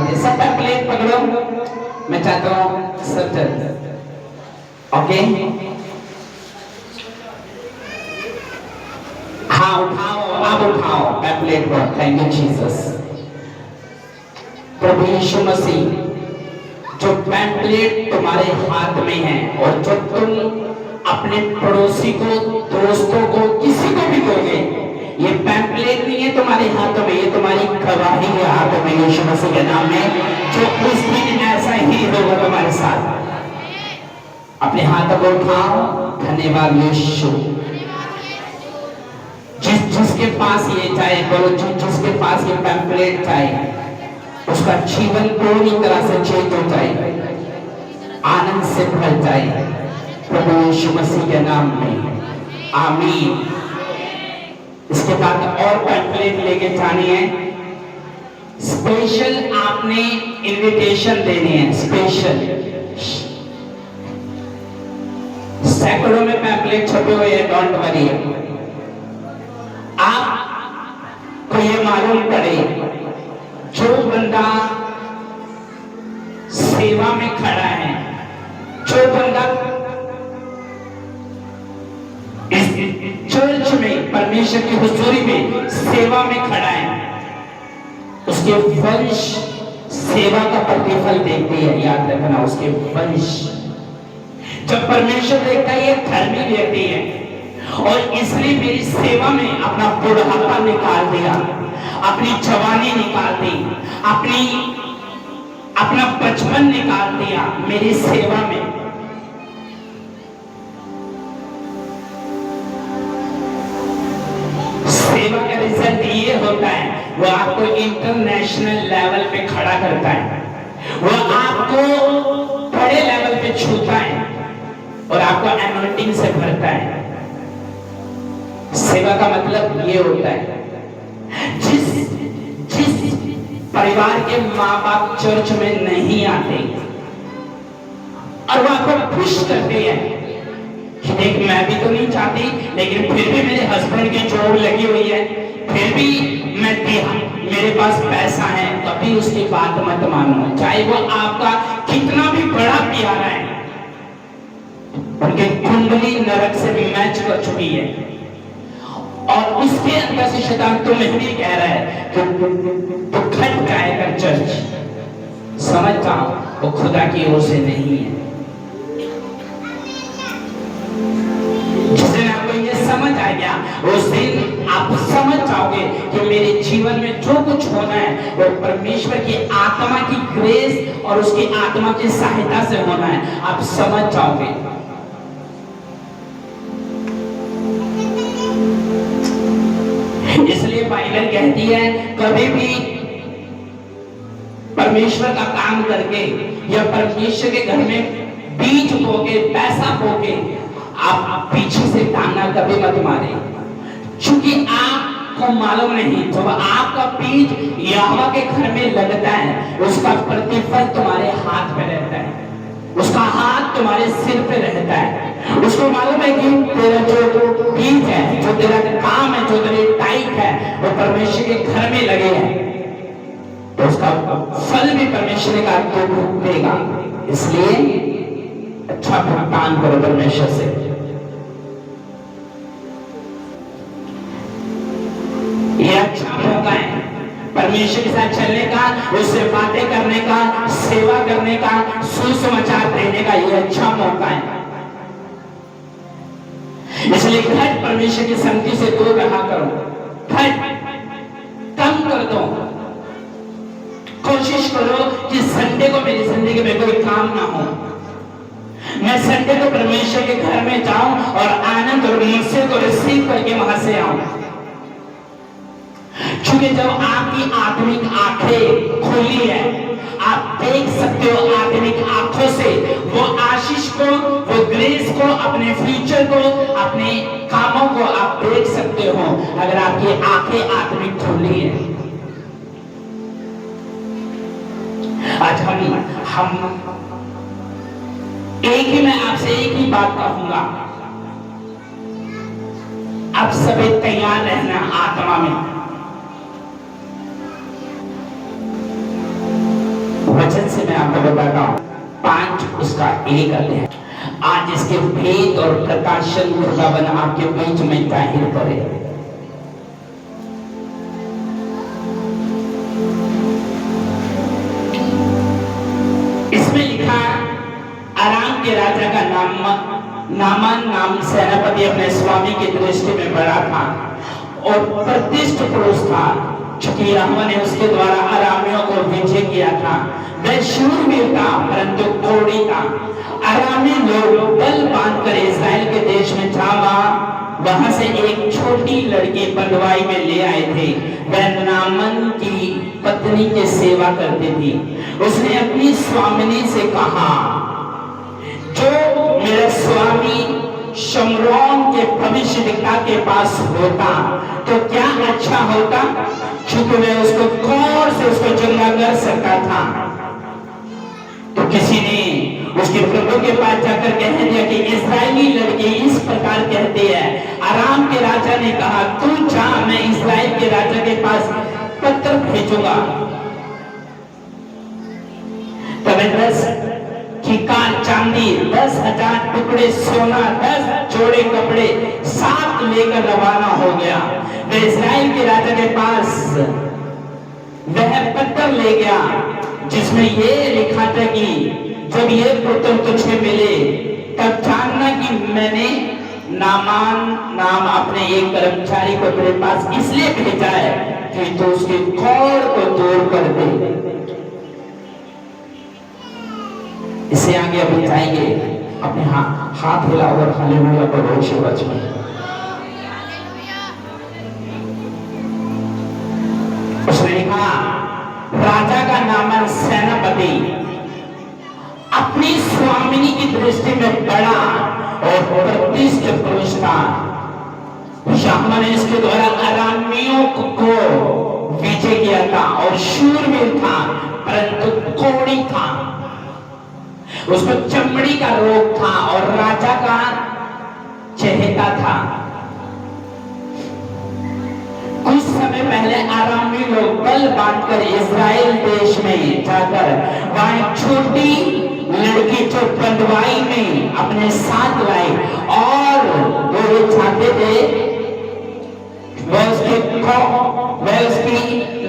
हैं। सब पैम्पलेट पकड़ो, मैं चाहता हूँ सब चल। ओके, हाँ उठाओ, अब उठाओ पैम्पलेट को। Thank you Jesus. प्रभु यीशु मसीह, जो पैम्पलेट तुम्हारे हाथ में है और जो तुम अपने पड़ोसी को, दोस्तों को, किसी को भी दोगे, ये पैम्पलेट नहीं है तुम्हारे हाथों में, ये तुम्हारी गवाही है हाथों में यीशु मसीह के नाम में, जो उस दिन ऐसा ही होगा तुम्हारे साथ। अपने हाथों को उठाओ। धन्यवाद यीशु। जिसके पास ये जाए, बोलो जिसके पास ये पैम्पलेट जाए, उसका जीवन पूरी तरह से चेंज हो जाए, आनंद से भर जाए प्रभु यीशु मसीह के नाम में, आमीन। इसके बाद और पैम्पलेट लेके जानी है। स्पेशल आपने इनविटेशन देनी है, स्पेशल। सैकड़ों में पैम्पलेट छपे हुए हैं, डोंट वरी। आपको ये मालूम पड़े, जो बंदा सेवा में खड़ा है, जो बंदा इस चर्च में परमेश्वर की हुजूरी में सेवा में खड़ा है, उसके वंश सेवा का प्रतिफल देखते हैं। याद रखना, उसके वंश। जब परमेश्वर देखता है ये धर्मी व्यक्ति है और इसने मेरी सेवा में अपना बुढ़ापा निकाल दिया, अपनी जवानी निकाल दी, अपना बचपन निकाल दिया मेरी सेवा में, सेवा का रिजल्ट ये होता है, वो आपको इंटरनेशनल लेवल पे खड़ा करता है, वो आपको बड़े लेवल पे छूता है और आपको एनॉइंटिंग से भरता है। सेवा का मतलब ये होता है, जिस परिवार के माँ बाप चर्च में नहीं आते और वो आपको खुश करते हैं कि देख, मैं भी तो नहीं चाहती, लेकिन फिर भी मेरे हस्बैंड की जॉब लगी हुई है, फिर भी मैं मेरे पास पैसा है, कभी उसकी बात मत मानो, चाहे वो आपका कितना भी बड़ा प्यारा है। उनकी कुंडली नरक से भी मैच कर चुकी है और उसके अंदर से शैतान तुम्हें भी कह रहा है तो खट जाएगा चर्च। समझ जाओ, वो खुदा की ओर से नहीं है। जिस दिन आपको ये समझ आ गया, उस दिन आप समझ जाओगे कि मेरे जीवन में जो कुछ होना है वो परमेश्वर की आत्मा की ग्रेस और उसकी आत्मा की सहायता से होना है। आप समझ जाओगे। इसलिए बाइबल कहती है, कभी भी परमेश्वर का काम करके या परमेश्वर के घर में बीज बोके, पैसा बोके आप पीछे से ताना कभी मत मारे, क्योंकि आपको मालूम नहीं, जब आपका बीज यहोवा के घर में लगता है, उसका प्रतिफल तुम्हारे हाथ में रहता है, उसका हाथ तुम्हारे सिर पे रहता है। उसको मालूम है कि तेरा जो बीज है, जो तेरा काम है, जो तेरे टाइप है, वो परमेश्वर के घर में लगे हैं, तो उसका फल भी परमेश्वर का देगा। इसलिए अच्छा भुगतान करो परमेश्वर से। ये अच्छा मौका है परमेश्वर के साथ चलने का, उससे बातें करने का, सेवा करने का, सुसमाचार देने का, ये अच्छा मौका है। इसलिए घट परमेश्वर की संगति से दूर रहा करो, घट कम कर दो। कोशिश करो कि संडे को मेरी जिंदगी में कोई काम ना हो, मैं संडे को परमेश्वर के घर में जाऊं और आनंद और मुझसे को रिसीव करके वहां से आऊं। क्योंकि जब आपकी आत्मिक आंखें खुली है, आप देख सकते हो आत्मिक आंखों से वो आशीष को, वो ग्रेस को, अपने फ्यूचर को, अपने कामों को आप देख सकते हो, अगर आपकी आंखें आत्मिक खुली है। आज हम एक ही, मैं आपसे एक ही बात कहूंगा, आप सभी तैयार रहना आत्मा में। से मैं आपको बताता हूँ 5 उसका 1 अध्याय। आज इसके भेद और प्रकाशन खुदावन आपके बीच में जाहिर करे। इसमें लिखा अराम के राजा का नामान नाम सेनापति अपने स्वामी की दृष्टि में बड़ा था और प्रतिष्ठित पुरुष था, चूंकि यहोवा ने उसके द्वारा अरामियों को विजय किया था। वह शूरवीर था परंतु कोढ़ी था। अरामी लोग बल बांधकर इस्राएल के देश में वहां से एक छोटी लड़की बंधुआई में ले आए थे। वह नामान की पत्नी की सेवा करती थी। उसने अपनी स्वामिनी से कहा, जो मेरा स्वामी शमरोन के भविष्यद्वक्ता के पास होता तो क्या अच्छा होता, क्योंकि मैं उसको कौन से उसको चंगा कर सकता था। तो किसी ने उसके प्रभु के पास जाकर कह दिया कि इस्राएली लड़की इस प्रकार कहती है। अराम के राजा ने कहा, तू जा, मैं इस्राएल के राजा के पास पत्र भेजूंगा। तब 10 किकार चांदी, 10,000 टुकड़े सोना, 10 जोड़े कपड़े 7 लेकर रवाना हो गया। वह इस्राएल के राजा के पास वह पत्र ले गया जिसमें यह लिखा था कि जब ये पुत्र तुझे मिले तब जानना कि मैंने नामान नाम अपने एक कर्मचारी को तेरे पास इसलिए भेजा है कि तो उसके कौर को दूर कर दे। इससे आगे अभी जाएंगे, अपने हाथ हिला और हालेलुया बोलो शिवराज में। उसने कहा, राजा का नाम सेनापति अपनी स्वामिनी की दृष्टि में बड़ा और प्रतिष्ठित पुरुष था। यहोवा ने इसके द्वारा अरामियों को विजय किया था और शूरवीर था परंतु कोढ़ी था। उसको चमड़ी का रोग था और राजा का चहेता था। कुछ समय पहले अरामी लोग बल बांधकर इस्राएल देश में जाकर वहां एक छोटी लड़की जो बंधुआई में अपने साथ लाए और वो ये चाहते थे वह उसकी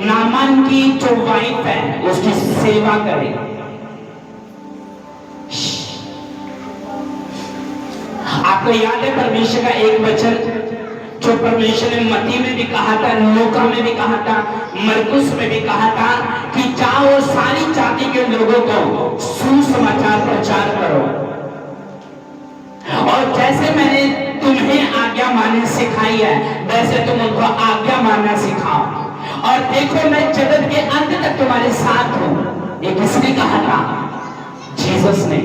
नामान की जो वाइफ है उसकी सेवा करे। आपको याद है परमेश्वर का एक वचन जो परमेश्वर ने मत्ती में भी कहा था, लूका में भी कहा था, मरकुस में भी कहा था कि जाओ सारी जाति के लोगों को सुसमाचार प्रचार करो और जैसे मैंने तुम्हें आज्ञा मानना सिखाई है वैसे तुम उनको आज्ञा मानना सिखाओ और देखो मैं जगत के अंत तक तुम्हारे साथ हूं। ये किसने कहा था? जीसस ने।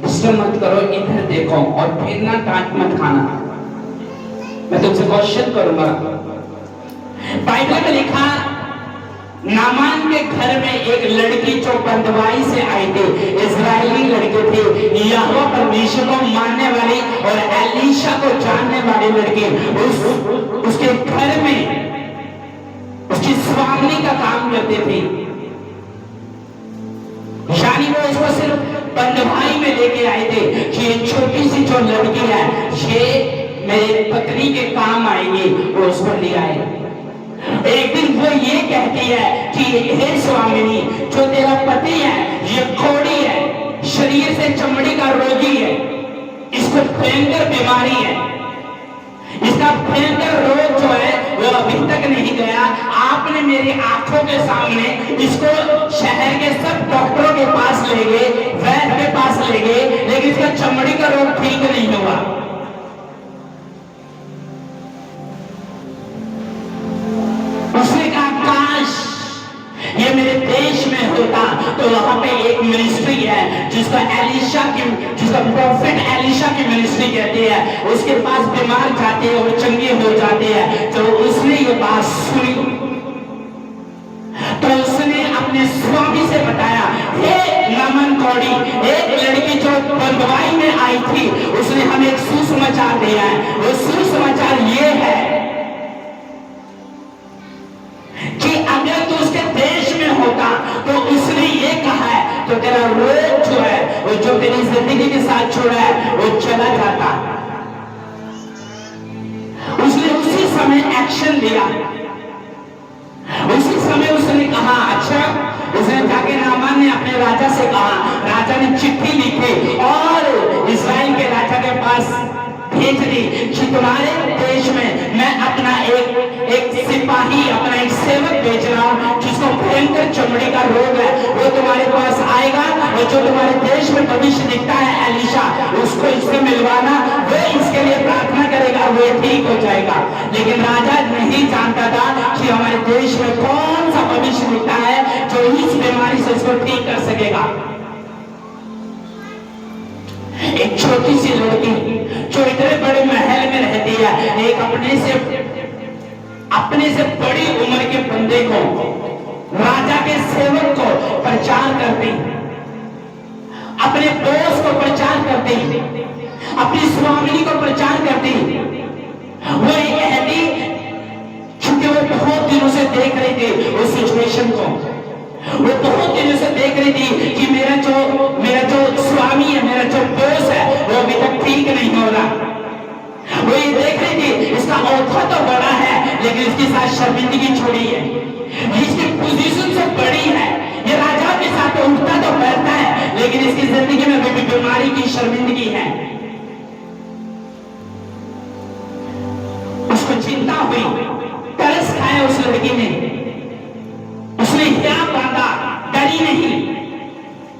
डिस्टर्ब मत करो, इधर देखो और फिर ना डांट मत खाना। मैं तुमसे क्वेश्चन करूंगा। बाइबल में लिखा नामान के घर में एक लड़की जो बंधुआई से आई थी, इजरायली लड़की थी, यहोवा परमेश्वर को मानने वाली और एलीशा को जानने वाली लड़की। उसके घर में उसकी स्वामिनी का काम करती थी, यानी वो इसको सिर्फ बंधुआई में लेके आए थे कि ये छोटी सी जो लड़की है ये मेरे पत्नी के काम आएगी, वो उसको ले आए। एक दिन वो ये कहती है कि हे स्वामिनी, जो तेरा पति है ये कोढ़ी है, शरीर से चमड़ी का रोगी है, इसको भयंकर बीमारी है, इसका भयंकर रोग जो है वो अभी तक नहीं गया। आपने मेरी आंखों के सामने इसको शहर के सब डॉक्टरों के पास ले गए, वैद्य के पास ले गए, लेकिन इसका चमड़ी का रोग ठीक नहीं हुआ। उसने कहा काश ये मेरे देश में होता तो वहां पे एक मिनिस्ट्री है जिसका प्रॉफिट एलिशा की मिनिस्ट्री कहते हैं, उसके पास बीमार जाते हैं और चंगे हो जाते हैं। तो उसने ये बात सुनी तो उसने अपने स्वामी से बताया, हे नामान कोढ़ी, एक लड़की जो बंधुआई में आई थी उसने हमें एक सुसमाचार दिया है। वो सुसमाचार ये है कि अगर तू उसके देश में होता अपने राजा से कहा, राजा ने चिट्ठी लिखी और इस्राएल के राजा के पास भेज दी कि तुम्हारे देश में मैं अपना एक सिपाही, अपना एक सेवक भेज रहा हूं जिसको भयंकर चमड़ी का रोग है, वो तुम्हारे पास आएगा और जो तुम्हारे देश में भविष्य दिखता है एलीशा, उसको इससे मिलवाना, वो इसके लिए प्रार्थना करेगा, वो ठीक हो जाएगा। लेकिन राजा नहीं जानता था कि हमारे देश में कौन सा भविष्य दिखता है जो इस बीमारी से उसको ठीक कर सकेगा। एक छोटी सी लड़की जो इतने बड़े महल में रहती है, एक अपने से बड़ी उम्र के बंदे को, राजा के सेवक को प्रचार करती, अपने दोस्त को प्रचार करती, अपनी स्वामिनी को प्रचार करती। वो ये कहती, क्योंकि वो बहुत दिनों से देख रही थी उस सिचुएशन को, वो बहुत दिनों से देख रही थी कि मेरा जो स्वामी है, मेरा जो बॉस है, वो अभी तक ठीक नहीं हो रहा। वो ये देख रही थी, इसका औधा तो बड़ा है लेकिन इसके साथ शर्मिंदगी छोड़ी है, इसकी पोजीशन से बड़ी है, ये राजा के साथ तो उठता तो बैठता है लेकिन इसकी जिंदगी में भी बीमारी की शर्मिंदगी है। उसको चिंता हुई, तरस खाया उस लड़की ने, उसने क्या बांधा, डरी नहीं,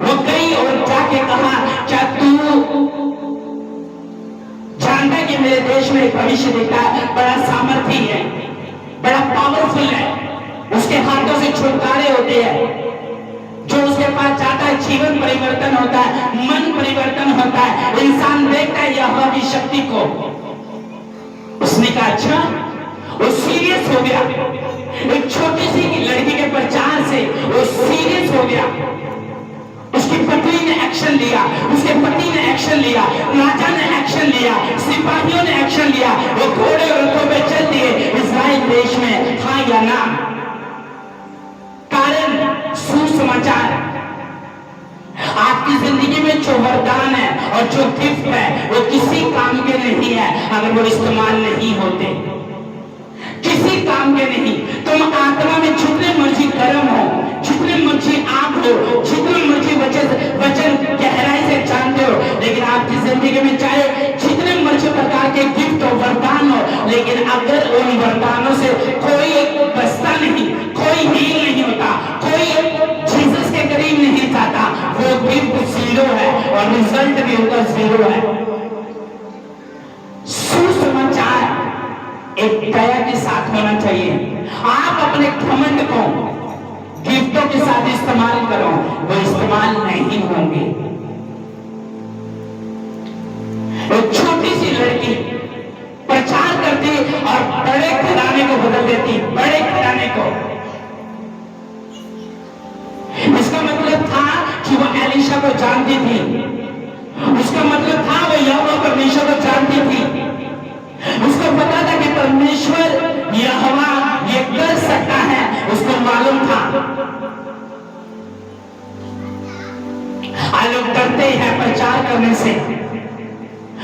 वो गई और जाके कहा, क्या तू जानता है कि मेरे देश में एक भविष्य दिखता है, बड़ा सामर्थ्य है, बड़ा पावरफुल है, उसके हाथों से छुटकारे होते हैं, जो उसके पास जाता है जीवन परिवर्तन होता है, मन परिवर्तन होता है, इंसान देखता है यहोवा की शक्ति को। उसने कहा अच्छा, वो सीरियस हो गया, एक छोटी सी लड़की के प्रचार से वो सीरियस हो गया। उसकी पत्नी ने एक्शन लिया, उसके पति ने एक्शन लिया, राजा ने एक्शन लिया, सिपाहियों ने एक्शन लिया, वो घोड़े और रथों पे चल दिए इस्राएल देश में, हाँ या ना। कारण सुसमाचार, आपकी जिंदगी में जो वरदान है और जो गिफ्ट है वो किसी काम के नहीं है अगर वो इस्तेमाल नहीं होते, किसी काम के नहीं। तुम आत्मा में जितने मर्जी गर्म हो, जितने मर्जी आग हो, जितने मर्जी वचन गहराई से जानते हो, लेकिन आपकी जिंदगी में चाहे जितने मर्जी प्रकार के गिफ्ट हो, वरदान हो, लेकिन अगर उन वरदानों से कोई बचता नहीं, कोई हील नहीं होता, कोई जीसस के करीब नहीं जाता, वो गिफ्ट जीरो है और रिजल्ट भी उनका जीरो है। सुसमाचार एक दया के साथ होना चाहिए। आप अपने घमंड को गिफ्टों के साथ इस्तेमाल करो, वो इस्तेमाल नहीं होंगे। एक छोटी सी लड़की प्रचार करती और बड़े घराने को बदल देती, बड़े घराने को। इसका मतलब था कि वो एलीशा को जानती थी, उसका मतलब था वो यहोवा परमेश्वर को जानती थी, उसको पता था कि परमेश्वर यहोवा ये कर सकता है, उसको मालूम था। आज लोग डरते हैं प्रचार करने से,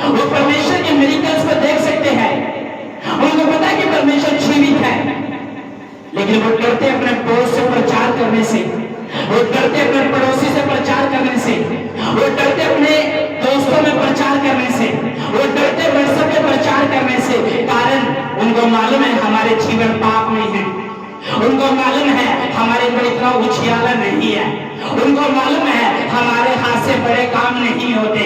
वो परमेश्वर के मिरेकल्स को देख सकते हैं, उनको पता है कि परमेश्वर जीवित है, लेकिन वो डरते अपने दोस्त से प्रचार करने से, वो डरते अपने पड़ोसी से प्रचार करने से, वो डरते अपने दोस्तों में प्रचार करने से, वो डरते व्हाट्सएप पे प्रचार करने से। कारण उनको मालूम है हमारे जीवन पाप में है, उनको मालूम है हमारे अंदर इतना उछियाला नहीं है, उनको मालूम है हमारे हाथ से बड़े काम नहीं होते।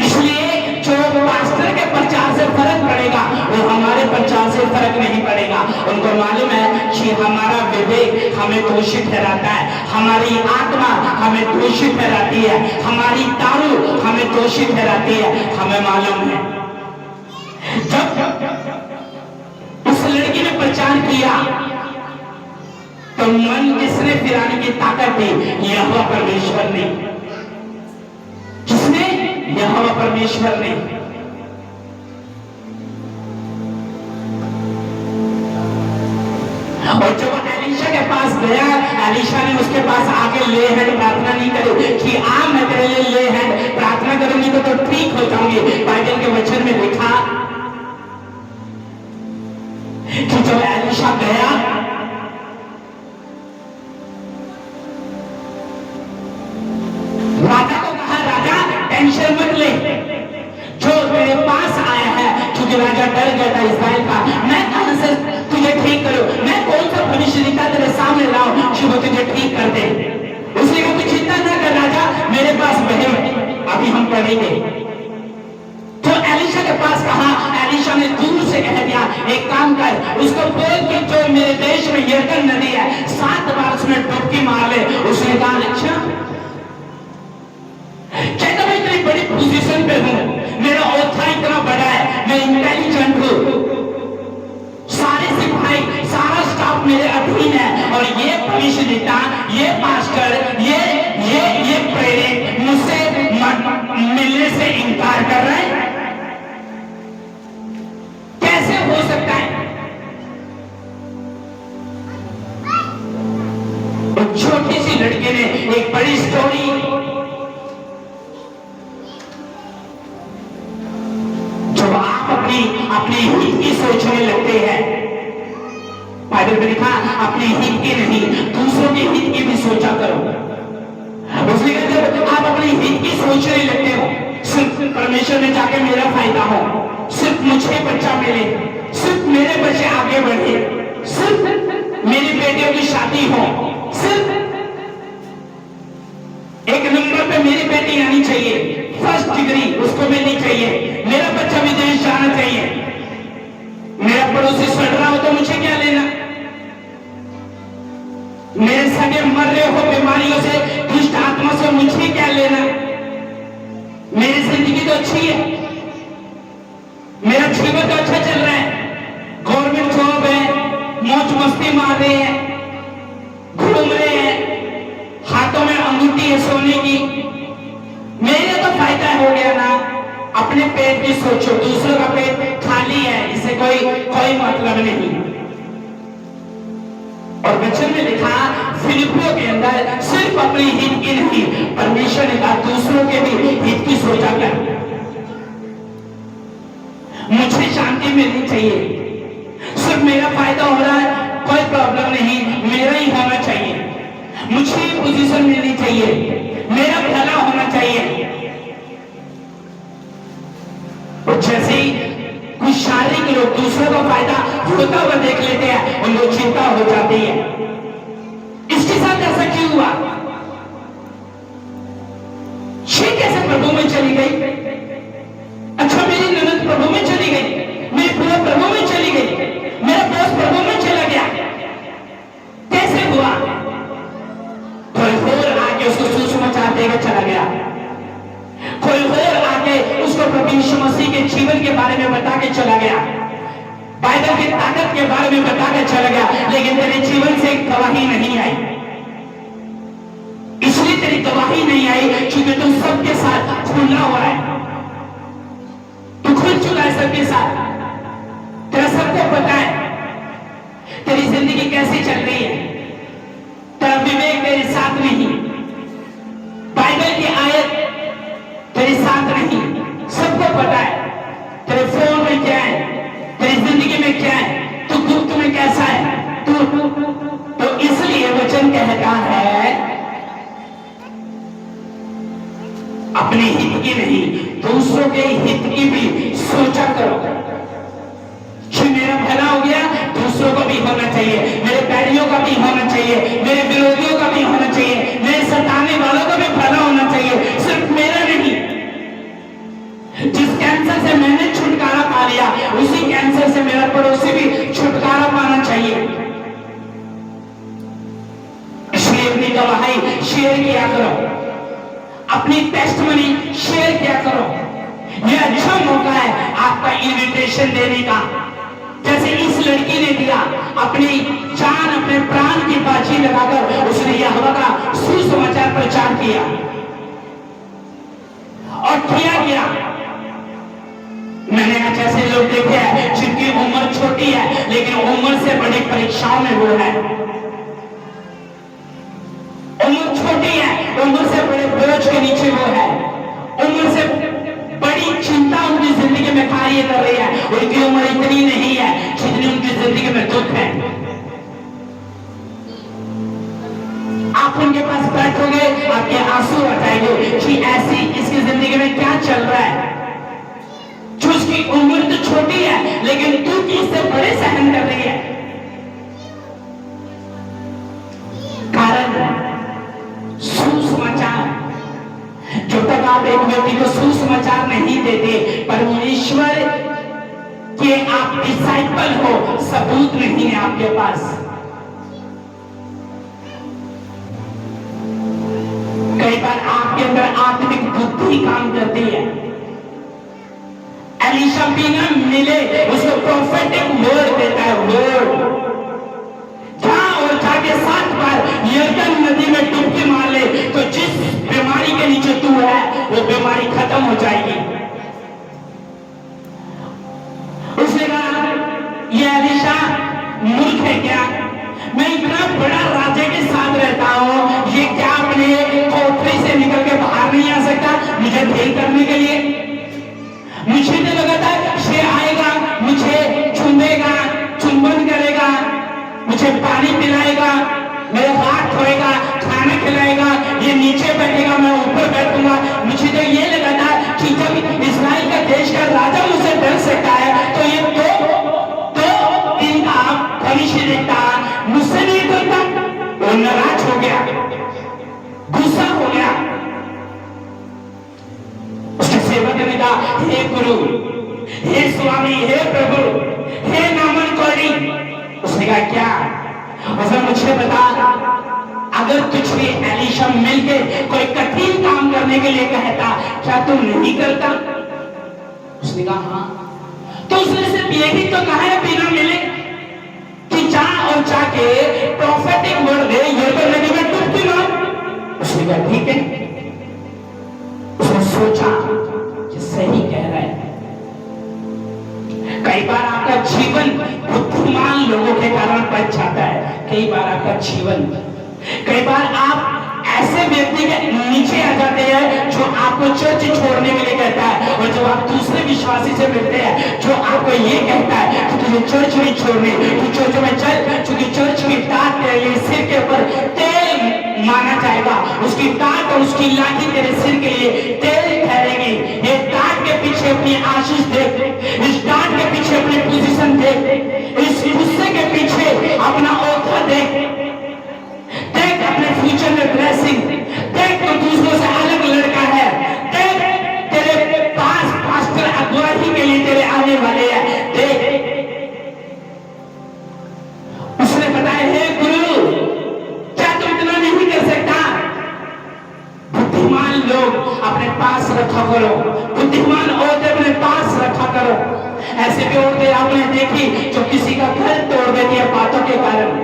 इसलिए जो पास्टर के प्रचार से फर्क पड़ेगा वो हमारे प्रचार से फर्क नहीं पड़ेगा। उनको मालूम है कि हमारा विवेक हमें दोषी ठहराता है, हमारी आत्मा हमें दोषी ठहराती है, हमारी दारू हमें दोषी ठहराती है। हमें मालूम है जब उस लड़की ने प्रचार किया तो मन किसने फिराने की ताकत दी? यहोवा परमेश्वर ने। किसने? यहोवा परमेश्वर ने। और जब एलीशा के पास गया, एलीशा ने उसके पास आके ले हैंड प्रार्थना नहीं करी कि आ मैं तेरे लिए ले हैंड प्रार्थना करूंगी तो ठीक हो जाऊंगी। बाइबल के वचन में लिखा कि जब एलीशा गया मुझे ठीक कर दे। उसने कहा तू चिंता ना कर राजा, मेरे पास बहन है, अभी हम पढ़ेंगे। तो एलिशा के पास कहा, एलिशा ने दूर से कह दिया एक काम कर, उसको बोल कि जो मेरे देश में यरदन नदी है 7 बार उसमें डुबकी मार ले। उसने कहा अच्छा, कहता मैं इतनी बड़ी पोजीशन पे हूं, मेरा औथा इतना बड़ा है, मैं इंटेलिजेंट हूं, सारे सिपाही सारा स्टाफ मेरे अधीन है, और ये भविष्य नेता, ये मास्टर, ये प्रेरित मुझसे मिलने से इनकार कर रहे हैं, कैसे हो सकता है? एक छोटी सी लड़के ने एक बड़ी स्टोरी, जो आप अपनी हित की सोचने लगते हैं, बाइबल में लिखा अपने हित की नहीं दूसरों के हित की भी सोचा करो। उसने कहा जब आप अपने हित की सोचने लगते हो, सिर्फ परमेश्वर में जाके मेरा फायदा हो, सिर्फ मुझे बच्चा मिले, सिर्फ मेरे बच्चे आगे बढ़े, सिर्फ मेरी बेटियों की शादी हो, सिर्फ एक नंबर पे मेरी बेटी आनी चाहिए, फर्स्ट डिग्री उसको मिलनी चाहिए, मेरा बच्चा विदेश जाना चाहिए, मेरा पड़ोसी सड़ रहा हो तो मुझे क्या लेना, मेरे सगे मर रहे हो बीमारियों से, दुष्ट आत्मा से, मुझे क्या लेना, मेरी जिंदगी तो अच्छी है, मेरा जीवन तो अच्छा चल रहा है, गवर्नमेंट जॉब है, मौज मस्ती मार रहे हैं, घूम रहे हैं, हाथों में अंगूठी है सोने की, मेरे तो फायदा हो गया ना। अपने पेट की सोचो, दूसरों का पेट खाली है, इसे कोई मतलब नहीं। और वचन में लिखा फिलिपियों के अंदर सिर्फ अपने हित की नहीं, परमेश्वर ने कहा दूसरों के भी हित की सोचा कर। मुझे शांति मिलनी चाहिए, सिर्फ मेरा फायदा हो रहा है कोई प्रॉब्लम नहीं, मेरा ही होना चाहिए, मुझे पोजीशन मिलनी चाहिए, मेरा भला होना चाहिए। और जैसे ही कुछ शारीरिक लोग दूसरों का फायदा होता हुआ देख लेते हैं, उनको चिंता हो जाती है, इसके साथ ऐसा क्यों हुआ, ये कैसे प्रभु में चली गई, अच्छा मेरी ननद प्रभु में चली गई, मेरी बुआ प्रभु में चली गई, मेरा बॉस प्रभु में चला गया, कैसे हुआ? कोई और आके उसको सुसमाचार देकर चला गया, कोई और आके उसको प्रभु यीशु मसीह के जीवन के बारे में बता के चला गया, बाइबल की ताकत के बारे में बता के चला गया, लेकिन तेरे जीवन से गवाही नहीं आई। इसलिए तेरी गवाही नहीं आई क्योंकि तू सबके साथ खुला हुआ है, तू खुल चुका है सबके साथ, तेरा सबको पता है तेरी जिंदगी कैसी चल रही है, तेरा विवेक तेरे साथ नहीं, बाइबल की आयत तेरे साथ नहीं, सबको पता है तेरे फोन में क्या है, तेरी जिंदगी में क्या है, तू गुप्त में कैसा है, तो इसलिए वचन कहता है अपने हित की नहीं दूसरों के हित की भी सोचा करो कि मेरा भला हो गया, दूसरों को भी होना चाहिए, मेरे बैरियों का भी होना चाहिए, मेरे विरोधियों का भी होना चाहिए, मेरे सताने वालों का भी भला होना चाहिए, सिर्फ मेरा नहीं। जिस कैंसर से मैंने छुटकारा पा लिया, उसी कैंसर से मेरा पड़ोसी भी छुटकारा पाना चाहिए। इसलिए अपनी गवाही शेयर किया करो, अपनी टेस्टमनी शेयर किया करो, यह अच्छा मौका है आपका इन्विटेशन देने का, जैसे इस लड़की ने दिया, अपनी जान अपने प्राण की बाजी लगाकर उसने यहोवा का सुसमाचार प्रचार किया और किया गया। मैंने आज ऐसे लोग देखे हैं जिनकी उम्र छोटी है लेकिन उम्र से बड़ी परीक्षाओं में वो है, उम्र छोटी है, उम्र से बड़े बोझ के नीचे वो है, उम्र से बड़ी चिंता उनकी जिंदगी में कार्य कर रही है, उनकी उम्र इतनी नहीं है जितनी उनकी जिंदगी में दुख है। आप उनके पास बैठोगे आपके आंसू आ जाएंगे कि ऐसी इसकी जिंदगी में क्या चल रहा है, जो उसकी उम्र तो छोटी है लेकिन दुख इससे बड़े सहन कर रही है। कारण सुसमाचार। जब तक आप एक व्यक्ति को सुसमाचार नहीं देते, परमेश्वर के आप डिसाइपल हो, सबूत नहीं है आपके पास। कई बार आपके अंदर आत्मिक बुद्धि काम करती है। एलीशा बिना मिले उसको प्रोफेटिक वर्ड देता है, वर्ड जा और जाके 7 बार यरदन नदी में डुबकी मार ले, तो जिस बीमारी के नीचे तू है वो बीमारी खत्म हो जाएगी। उसने कहा ये एलीशा मूर्ख है क्या? मैं इतना बड़ा राजा के साथ रहता हूं, ये क्या अपने कोठरी से निकल के बाहर नहीं आ सकता मुझे ठीक करने के लिए? मुझे तो लगा था ये आएगा, मुझे चूमेगा, चुंबन करेगा, मुझे पानी पिलाएगा, मेरे हाथ धोएगा, खाना खिलाएगा, ये नीचे बैठेगा, मैं ऊपर बैठूंगा। मुझे तो ये लगा था कि जब इस्राइल का देश का राजा मुझसे डर सकता है, तो ये दो दिन का भविष्य देखता, मुझसे नहीं डरता। वो नाराज हो गया, गुस्सा हो गया। उसके सेवक ने कहा, हे गुरु, हे स्वामी, हे प्रभु, हे नामन कौड़ी। उसने कहा क्या? उसने मुझे बता, अगर तुझे एलीशा मिलके कोई कठिन काम करने के लिए कहता, क्या तू नहीं करता? उसने कहा हाँ। तो उसने सिर्फ यही तो कहा है बिना मिले कि जा और जाके प्रोफेटिक वर्ड दे, यरदन नदी में डुबकी मार। उसने कहा ठीक है। उसने सोचा कि सही कह रहा है। कई बार आपका जीवन बुद्धिमान लोगों के कारण बच जाता है। कई बार आपका जीवन, कई बार आप ऐसे व्यक्ति के नीचे आ जाते हैं जो आपको चर्च छोड़ने के लिए कहता है, और जब आप दूसरे विश्वासी से मिलते हैं जो आपको ये कहता है कि तुझे चर्च नहीं छोड़नी, तू चर्च में चल, क्योंकि चर्च की टाट तेरे सिर के ऊपर तेल माना जाएगा, उसकी टाट और उसकी लाठी तेरे सिर के लिए तेल ठहरेगी। ये टाट के पीछे अपनी आशीष देख, इस टाट के पीछे अपनी पोजीशन देख, इस गुस्से के पीछे अपना औखा देख, अपने फ्यूचर में ब्लेसिंग देख, तो दूसरों से अलग लड़का है, देख तेरे पास पास्टर अगुवाई के लिए तेरे आने वाले हैं, देख। उसने बताया, हे गुरु, क्या तुम इतना नहीं कर सकता? बुद्धिमान लोग अपने पास रखा करो, बुद्धिमान औरतें अपने पास रखा करो। ऐसे भी औरतें आपने देखी जो किसी का घर तोड़ देती है बातों के कारण।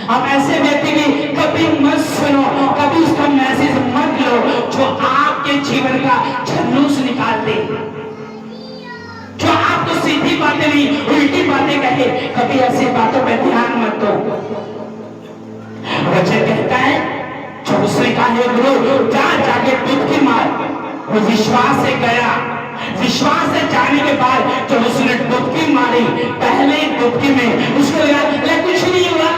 आप ऐसे व्यक्ति की कभी मत सुनो, कभी उसका मैसेज मत लो जो आपके जीवन का झुलूस निकाल दे, जो आपको सीधी बातें नहीं उल्टी बातें कहे। कभी ऐसी बातों पर ध्यान मत दो। वचन कहता है, जब उसने कहा हे गुरु जा जाके डुबकी मार, वो विश्वास से गया। विश्वास से जाने के बाद जब उसने डुबकी मारी, पहले डुबकी में उसको लगा कुछ नहीं हुआ,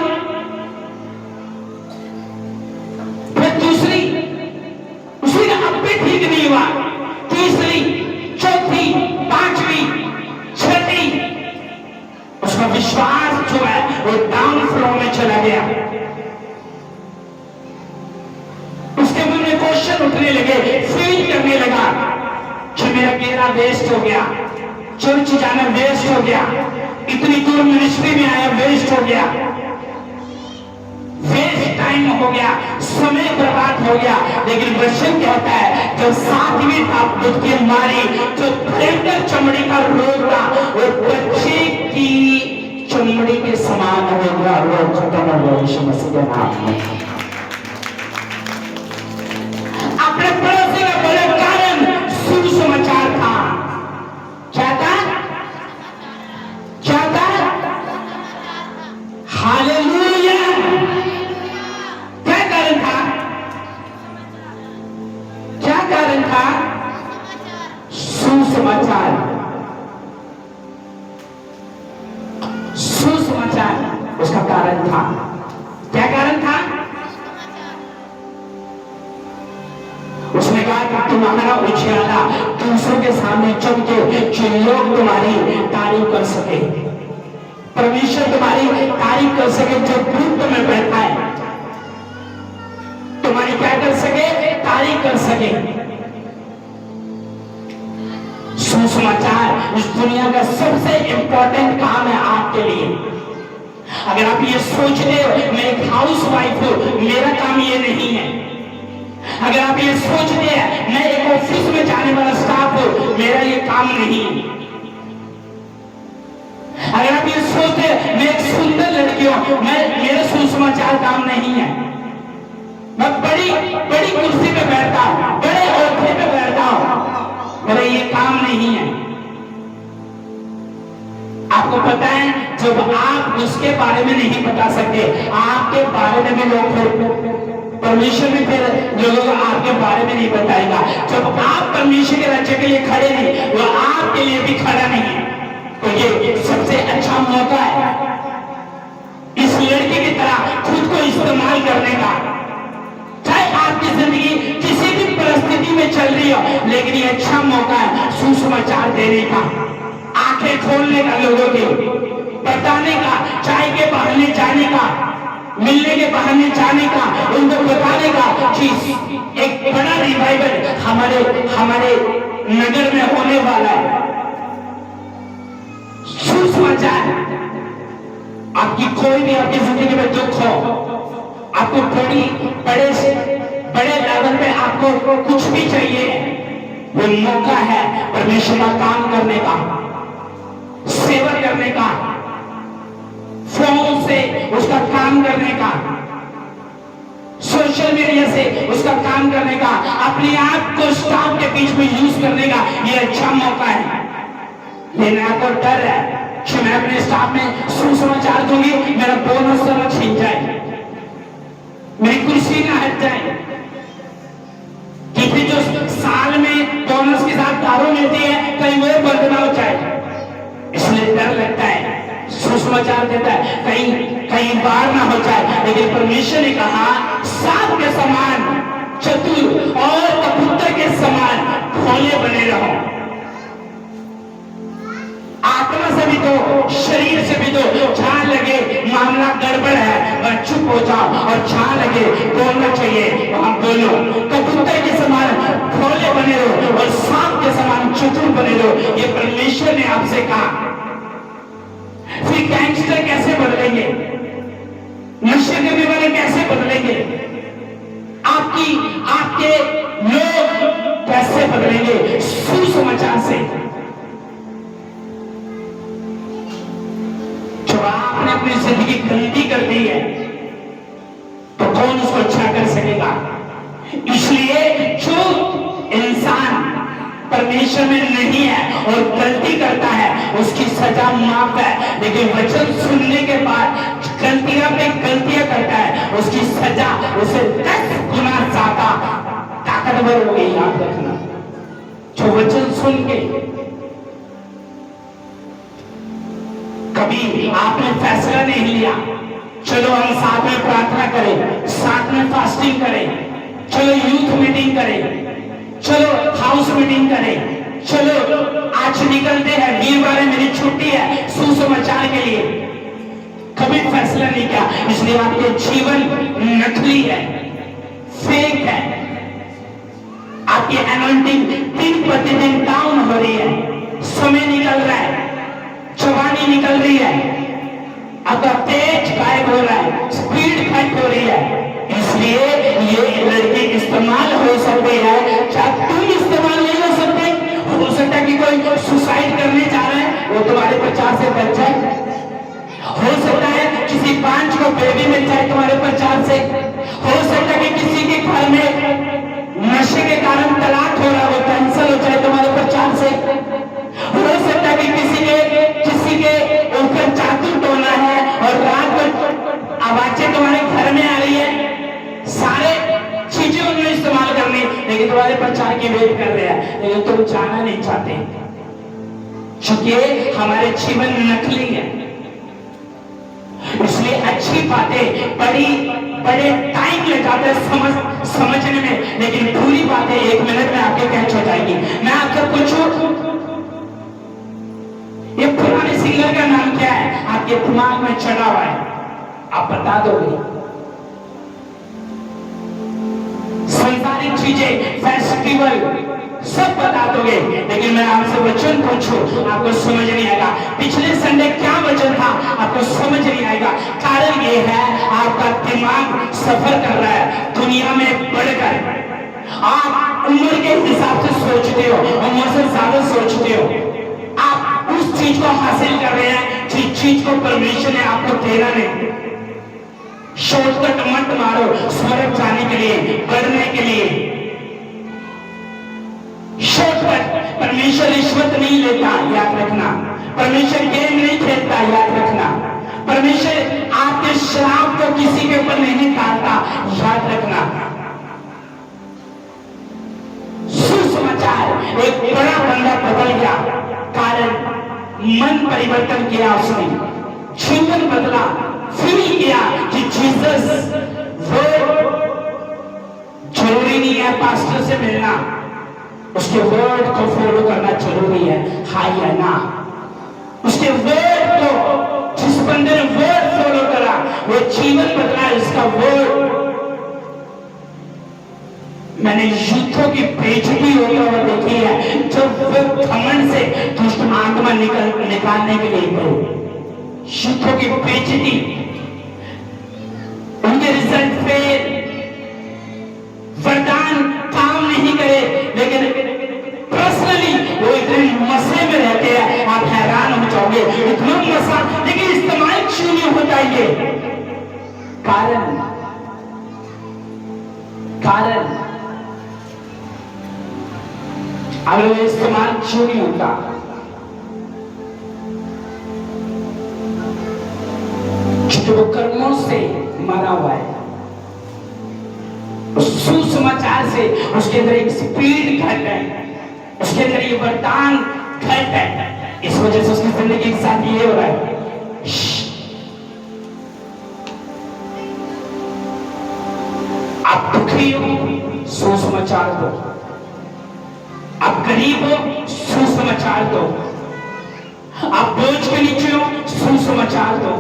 दूसरी उसने अब भी ठीक नहीं हुआ, तीसरी, चौथी, पांचवी, छठी, उसका विश्वास जो है वो डाउन फ्लो में चला गया। उसके मन में क्वेश्चन उठने लगे, फील करने लगा कि मेरा घेरा वेस्ट हो गया, चर्च जाना वेस्ट हो गया, इतनी दूर मिनिस्ट्री में आया वेस्ट हो गया, वेस्ट टाइम हो गया, समय बर्बाद हो गया। लेकिन वचन कहता है जब 7वीं आप डुबकी मारी, जो भयंकर चमड़ी का रोग था वो बच्चे की चमड़ी के समान हो गया, रोग खत्म हो गया यीशु मसीह के नाम में। अपने पड़ोसी का बड़े कारण सुसमाचार था। क्या था? क्या था? हालेलुया। था सुसमाचार। सुसमाचार उसका कारण था। क्या कारण था? उसने कहा कि तुम्हारा उछाला दूसरों के सामने चमके, जो लोग तुम्हारी तारीफ कर सके, परमेश्वर तुम्हारी तारीफ कर सके, जो ग्रुप में बैठा है। सके। सुसमाचार इस दुनिया का सबसे इंपॉर्टेंट काम है आपके लिए। अगर आप ये सोच रहे हो मैं एक हाउस वाइफ हूं, मेरा काम ये नहीं है। अगर आप ये सोच रहे हैं मैं एक ऑफिस में जाने वाला स्टाफ हूं, मेरा ये काम नहीं है। अगर आप ये सोचते हैं मैं एक सुंदर लड़की हूं, मेरा सुसमाचार काम नहीं है। मैं बड़ी बड़ी कुर्सी पे बैठता हूं, बड़े ओहदे पे बैठता हूं, मेरा ये काम नहीं है। आपको पता है जब आप उसके बारे में नहीं बता सकते, आपके बारे में भी लोग परमेश्वर भी फिर लोगों को आपके बारे में नहीं बताएगा। जब आप परमेश्वर के राज्य के लिए खड़े नहीं, वो आपके लिए भी खड़ा नहीं है। तो ये सबसे अच्छा मौका है इस लड़के की तरह खुद को इस्तेमाल करने का। चाहे आपकी जिंदगी किसी भी परिस्थिति में चल रही हो, लेकिन ये अच्छा मौका है सुसमाचार देने का, आंखें खोलने का, लोगों की बताने का, चाय के बहाने जाने का, मिलने के बहाने जाने का, उनको बताने का कि एक बड़ा रिवाइवल हमारे नगर में होने वाला है। सुसमाचार, आपकी कोई भी आपकी जिंदगी में दुख हो, आपको बड़े लेवल पे आपको कुछ भी चाहिए, वो मौका है परमेश्वर का काम करने का, सेवा करने का, फोन से उसका काम करने का, सोशल मीडिया से उसका काम करने का, अपने आप को स्टाफ के बीच में यूज करने का ये अच्छा मौका है। लेकिन आपको डर है कि मैं अपने स्टाफ में सुसमाचार दूंगी, मेरा बोनस न छीन जाए, मेरी कुर्सी ना हट जाए, क्योंकि जो साल में बोनस के साथ दारू मिलती है कहीं वो बंद ना हो जाए, इसलिए डर लगता है। सुसमाचार देता है कहीं बार ना हो जाए। लेकिन परमेश्वर ने कहा सांप के समान चतुर और कबूतर के समान भोले बने रहो। आत्मा से भी तो, शरीर से भी तो, जहां लगे मामला गड़बड़ है वह चुप हो जाओ, और जहां लगे बोलना चाहिए वहां बोलो। कबूतर के समान भोले बने रहो और सांप के समान चतुर बने रहो, ये परमेश्वर ने आपसे कहा। फिर गैंगस्टर कैसे बदलेंगे, नशे करने वाले कैसे बदलेंगे, आपके लोग कैसे बदलेंगे? सुसमाचार से। जब आपने अपनी जिंदगी गंदी कर दी है तो कौन उसको अच्छा कर सकेगा? इसलिए जो इंसान परमेश्वर में नहीं है और गलती करता है उसकी सजा माफ है, लेकिन वचन सुनने के बाद गलतियां पे गलतियां करता है उसकी सजा उसे 10 गुना ज्यादा ताकतवर हो गई। याद रखना, जो वचन सुन के कभी आपने फैसला नहीं लिया, चलो हम साथ में प्रार्थना करें, साथ में फास्टिंग करें, चलो यूथ मीटिंग करें, चलो हाउस मीटिंग करें, चलो आज निकलते हैं, वीरवार मेरी छुट्टी है सुसमाचार के लिए, कभी फैसला नहीं किया। इसलिए आपके जीवन नकली है, फेक है, आपकी एनॉइंटिंग दिन प्रतिदिन डाउन हो रही है, समय निकल रहा है, जवानी निकल रही है, आपका तेज गायब हो रहा है, स्पीड घट हो रही है। इसलिए ये लड़की इस्तेमाल हो सकती है, चाहे तुम इस्तेमाल नहीं हो सकते। हो सकता है कि कोई सुसाइड करने जा रहा है, वो तुम्हारे प्रचार से बच जाए। हो सकता है किसी पांच को बेबी मिल जाए तुम्हारे प्रचार से। हो सकता है कि किसी के घर में नशे के कारण तलाक हो रहा है, वो कैंसिल हो जाए तुम्हारे प्रचार से। हो सकता है कि किसी के ऊपर जादू टोना है और रात को आवाजें तुम्हारे घर में आ रही है, सारे चीजें उन्होंने इस्तेमाल करनी, लेकिन तुम्हारे प्रचार की वेट कर रहे हैं, लेकिन तुम जाना नहीं चाहते, क्योंकि हमारे जीवन नकली है। इसलिए अच्छी बातें बड़े टाइम ले जाते हैं समझने में, लेकिन पूरी बातें 1 मिनट में आपके कैच हो जाएगी। मैं आपसे पूछूं, ये पुराने सिंगर का नाम क्या है? आपके दिमाग में चढ़ा हुआ है, आप बता दोगे? संसारिक चीजें, फेस्टिवल सब बता दोगे, लेकिन मैं आपसे वचन पूछूं आपको समझ नहीं आएगा। पिछले संडे क्या वचन था आपको समझ नहीं आएगा। कारण ये है आपका दिमाग सफर कर रहा है दुनिया में बढ़कर। आप उम्र के हिसाब से सोचते हो, उम्र से ज्यादा सोचते हो। आप उस चीज को हासिल कर रहे हैं जिस चीज को परमेश्वर ने आपको देना नहीं। शॉर्टकट मत मारो स्वर्ग जाने के लिए, बढ़ने के लिए। शॉर्टकट, परमेश्वर रिश्वत नहीं लेता, याद रखना। परमेश्वर गेम नहीं खेलता, याद रखना। परमेश्वर आपके श्राप को किसी के ऊपर नहीं डालता, याद रखना। सुसमाचार, एक बड़ा बंदा बदल गया, कारण मन परिवर्तन किया उसने, जीवन बदला, फील किया कि जीसस वो जरूरी नहीं है पास्टर से मिलना, उसके वर्ड को फॉलो करना जरूरी है, हाँ या ना। उसके वर्ड को, जिस बंदे ने वर्ड फॉलो करा वो जीवन बदला, इसका वर्ड। मैंने युद्धों की बेइज्जती होता हुआ देखी है जब वो घमंड से दुष्ट आत्मा निकालने के लिए गए। युद्धों की बेइज्जती, उनके रिजल्ट फेल, वरदान काम नहीं करे, लेकिन पर्सनली वो इतने मसले में रहते हैं आप हैरान हो जाओगे। इतना मसला, लेकिन इस्तेमाल क्यों नहीं होता ये? कारण अगर वो इस्तेमाल क्यों नहीं होता? क्योंकि वो कर्मों से मरा हुआ है। सुसमाचार से उसके अंदर एक स्पीड घट है, उसके अंदर ये वरदान घट है। इस वजह से उसकी जिंदगी के साथ ये हो रहा है। आप दुखी हो, सुसमाचार दो। आप गरीब हो, सुसमाचार दो। आप बोझ के नीचे हो, सुसमाचार दो।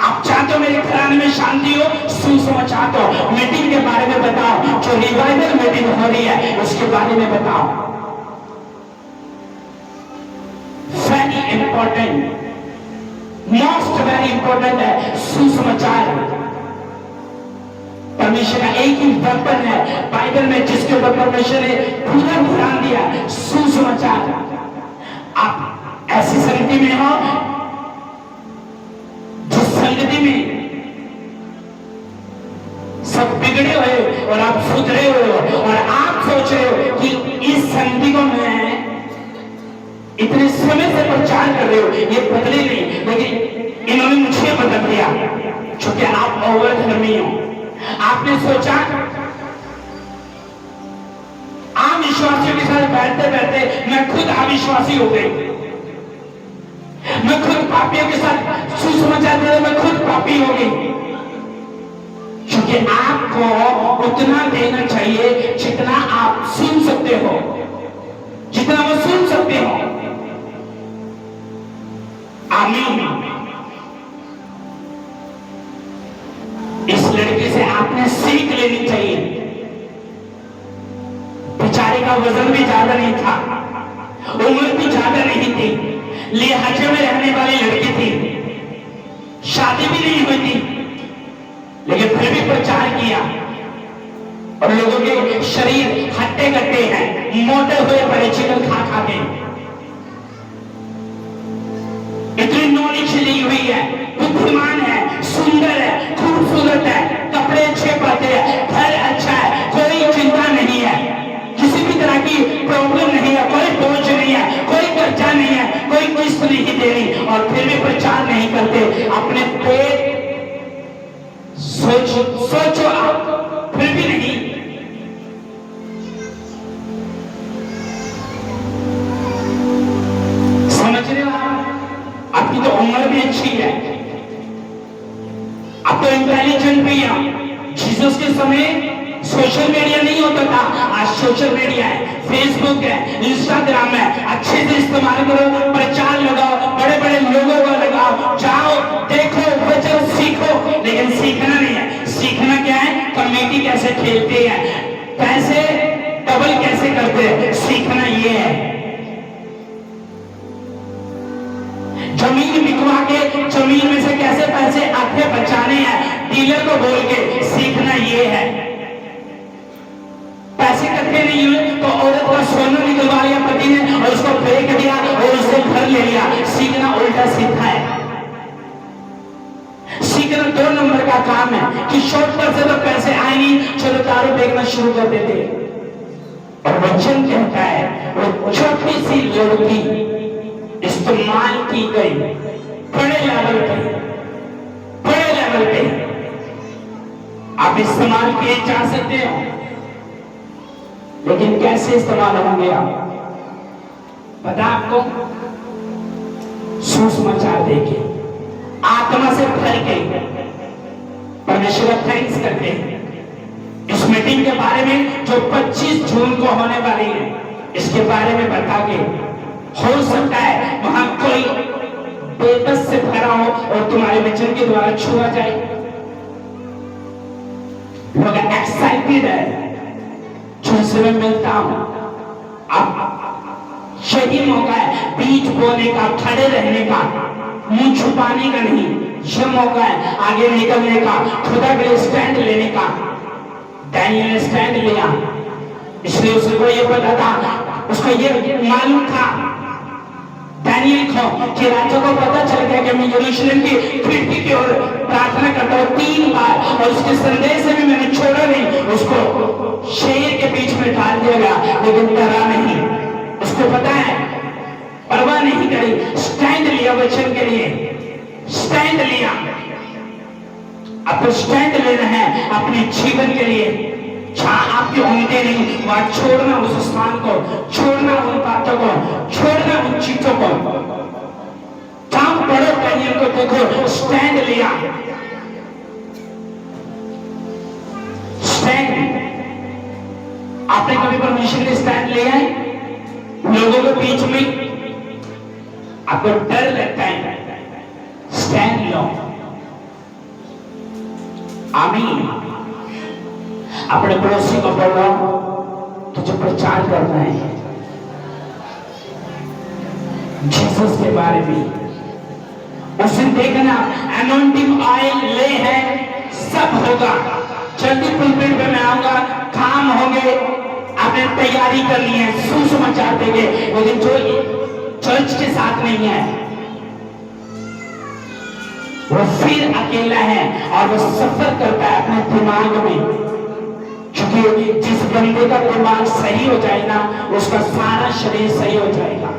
आप चाहते हो मेरे घराने में शांति हो, सुसमाचार दो। मीटिंग के बारे में बताओ, जो रिवाइवल मीटिंग हो रही है उसके बारे में बताओ। Very important, most very important है सुसमाचार। परमेश्वर का एक ही वेपन है बाइबल में जिसके ऊपर परमेश्वर ने पूरा ध्यान दिया, सुसमाचार। आप ऐसी संगति में हो जिस संगति में सब बिगड़े हुए और आप सुधरे हुए हो, और आप सोच रहे हो कि इस संगति को मैं इतने समय से प्रचार कर रहे हो, ये बदले नहीं, लेकिन इन्होंने मुझे बदल दिया क्योंकि आप ओवरधर्मी हो। आपने सोचा अविश्वासियों के साथ बैठते बैठते मैं खुद अविश्वासी हो गई, मैं खुद पापियों के साथ सुसमाचार दे, मैं खुद पापी हो गई। क्योंकि आपको उतना देना चाहिए जितना आप सुन सकते हो, जितना वो सुन सकते हो। आमीन। इस लड़के से आपने सीख लेनी चाहिए। बेचारे का वजन भी ज्यादा नहीं था, उम्र भी ज्यादा नहीं थी, लिहाजे में रहने वाली लड़की थी, शादी भी नहीं हुई थी, लेकिन फिर भी प्रचार किया। और लोगों के शरीर हट्टे कट्टे हैं, मोटे हुए पड़े चिकन खा खा के। इतनी नॉलेज ली हुई है, बुद्धिमान है, सुंदर है, खूबसूरत है, कपड़े अच्छे पहनते हैं, घर अच्छा है, कोई चिंता नहीं है, किसी भी तरह की प्रॉब्लम नहीं है, कोई बोझ नहीं है, कोई कर्जा नहीं है, कोई किस्त नहीं देनी, और फिर भी प्रचार नहीं करते। अपने पेट सोचो आप, फिर भी नहीं। समझ रहे हो आप? आपकी तो उम्र भी अच्छी है, आप तो इंटेलिजेंट भी हैं। जीसस के समय सोशल मीडिया नहीं होता था, आज सोशल मीडिया है, फेसबुक है, इंस्टाग्राम है। अच्छे से इस्तेमाल करो, प्रचार लगाओ, बड़े बड़े लोगों को लगाओ, जाओ देखो, वचन सीखो। लेकिन सीखना नहीं है, सीखना क्या है? कमेटी कैसे खेलते हैं, पैसे डबल कैसे करते हैं, सीखना ये है। जमीन बिकवा के जमीन में से कैसे पैसे आगे बचाने हैं, डीलर को बोल के, सीखना ये है। पैसे इकट्ठे नहीं हुए तो औरत का सोना निकलवा लिया पति ने और उसको फेंक दिया और उससे घर ले लिया, सीखना उल्टा सीखा है। सीखना 2 नंबर का काम है कि शॉर्टकट से तो पैसे आए नहीं, चलो दारू फेंकना शुरू कर देते। और वचन कहता है वो छोटी सी लड़की इस्तेमाल की गई बड़े लेवल पे आप इस्तेमाल किए जा सकते हो, लेकिन कैसे इस्तेमाल होंगे आप पता आपको? सुसमाचार देके, आत्मा से भर के, परमेश्वर का थैंक्स करके, इस मीटिंग के बारे में जो 25 जून को होने वाली है, इसके बारे में बता के, हो सकता है वहां कोई बेबस से भरा हो और तुम्हारे वचन के द्वारा छुआ जाए। लोग एक्साइटेड है जिनसे मैं मिलता हूं। अब यही मौका है बीज बोने का, खड़े रहने का, मुंह छुपाने का नहीं। यह मौका है आगे निकलने का, खुदा के लिए स्टैंड लेने का। डैनियल ने स्टैंड लिया, इसलिए उसको ये पता था, उसको ये मालूम था डैनियल को कि राजा को पता चल गया कि मैं यरूशलेम की खिड़की की ओर प्रार्थना करता हूँ 3 बार और उसके संदेश से भी मैंने छोड़ा नहीं। उसको शेर के बीच में डाल दिया गया, लेकिन डरा नहीं। उसको पता है, परवाह नहीं करी, स्टैंड लिया वचन के लिए, स्टैंड लिया। आपको स्टैंड लेना है अपने जीवन के लिए। जहां आपकी उम्मीदें नहीं, वहां छोड़ना उस स्थान को, छोड़ना उन बातों को, छोड़ना उन चीजों को। जहां बड़े डैनियल को देखो, स्टैंड लिया, स्टैंड। आपने कभी परमेश्वर के स्टैंड लिया है? लोगों के बीच में आपको डर लगता है, स्टैंड लो। आमीन। अपने पड़ोसी को बोलो तुझे प्रचार करना है जीसस के बारे में। उसे देखना, अनॉइंटिंग ऑयल ले है, सब होगा। जल्दी पुलपिट पे मैं आऊंगा, काम होंगे, आपने तैयारी करनी है, सुसमाचार देंगे। लेकिन जो चर्च के साथ नहीं है वो फिर अकेला है और वो सफर करता है अपने दिमाग में। क्योंकि जिस बंदे का दिमाग सही हो जाएगा उसका सारा शरीर सही हो जाएगा।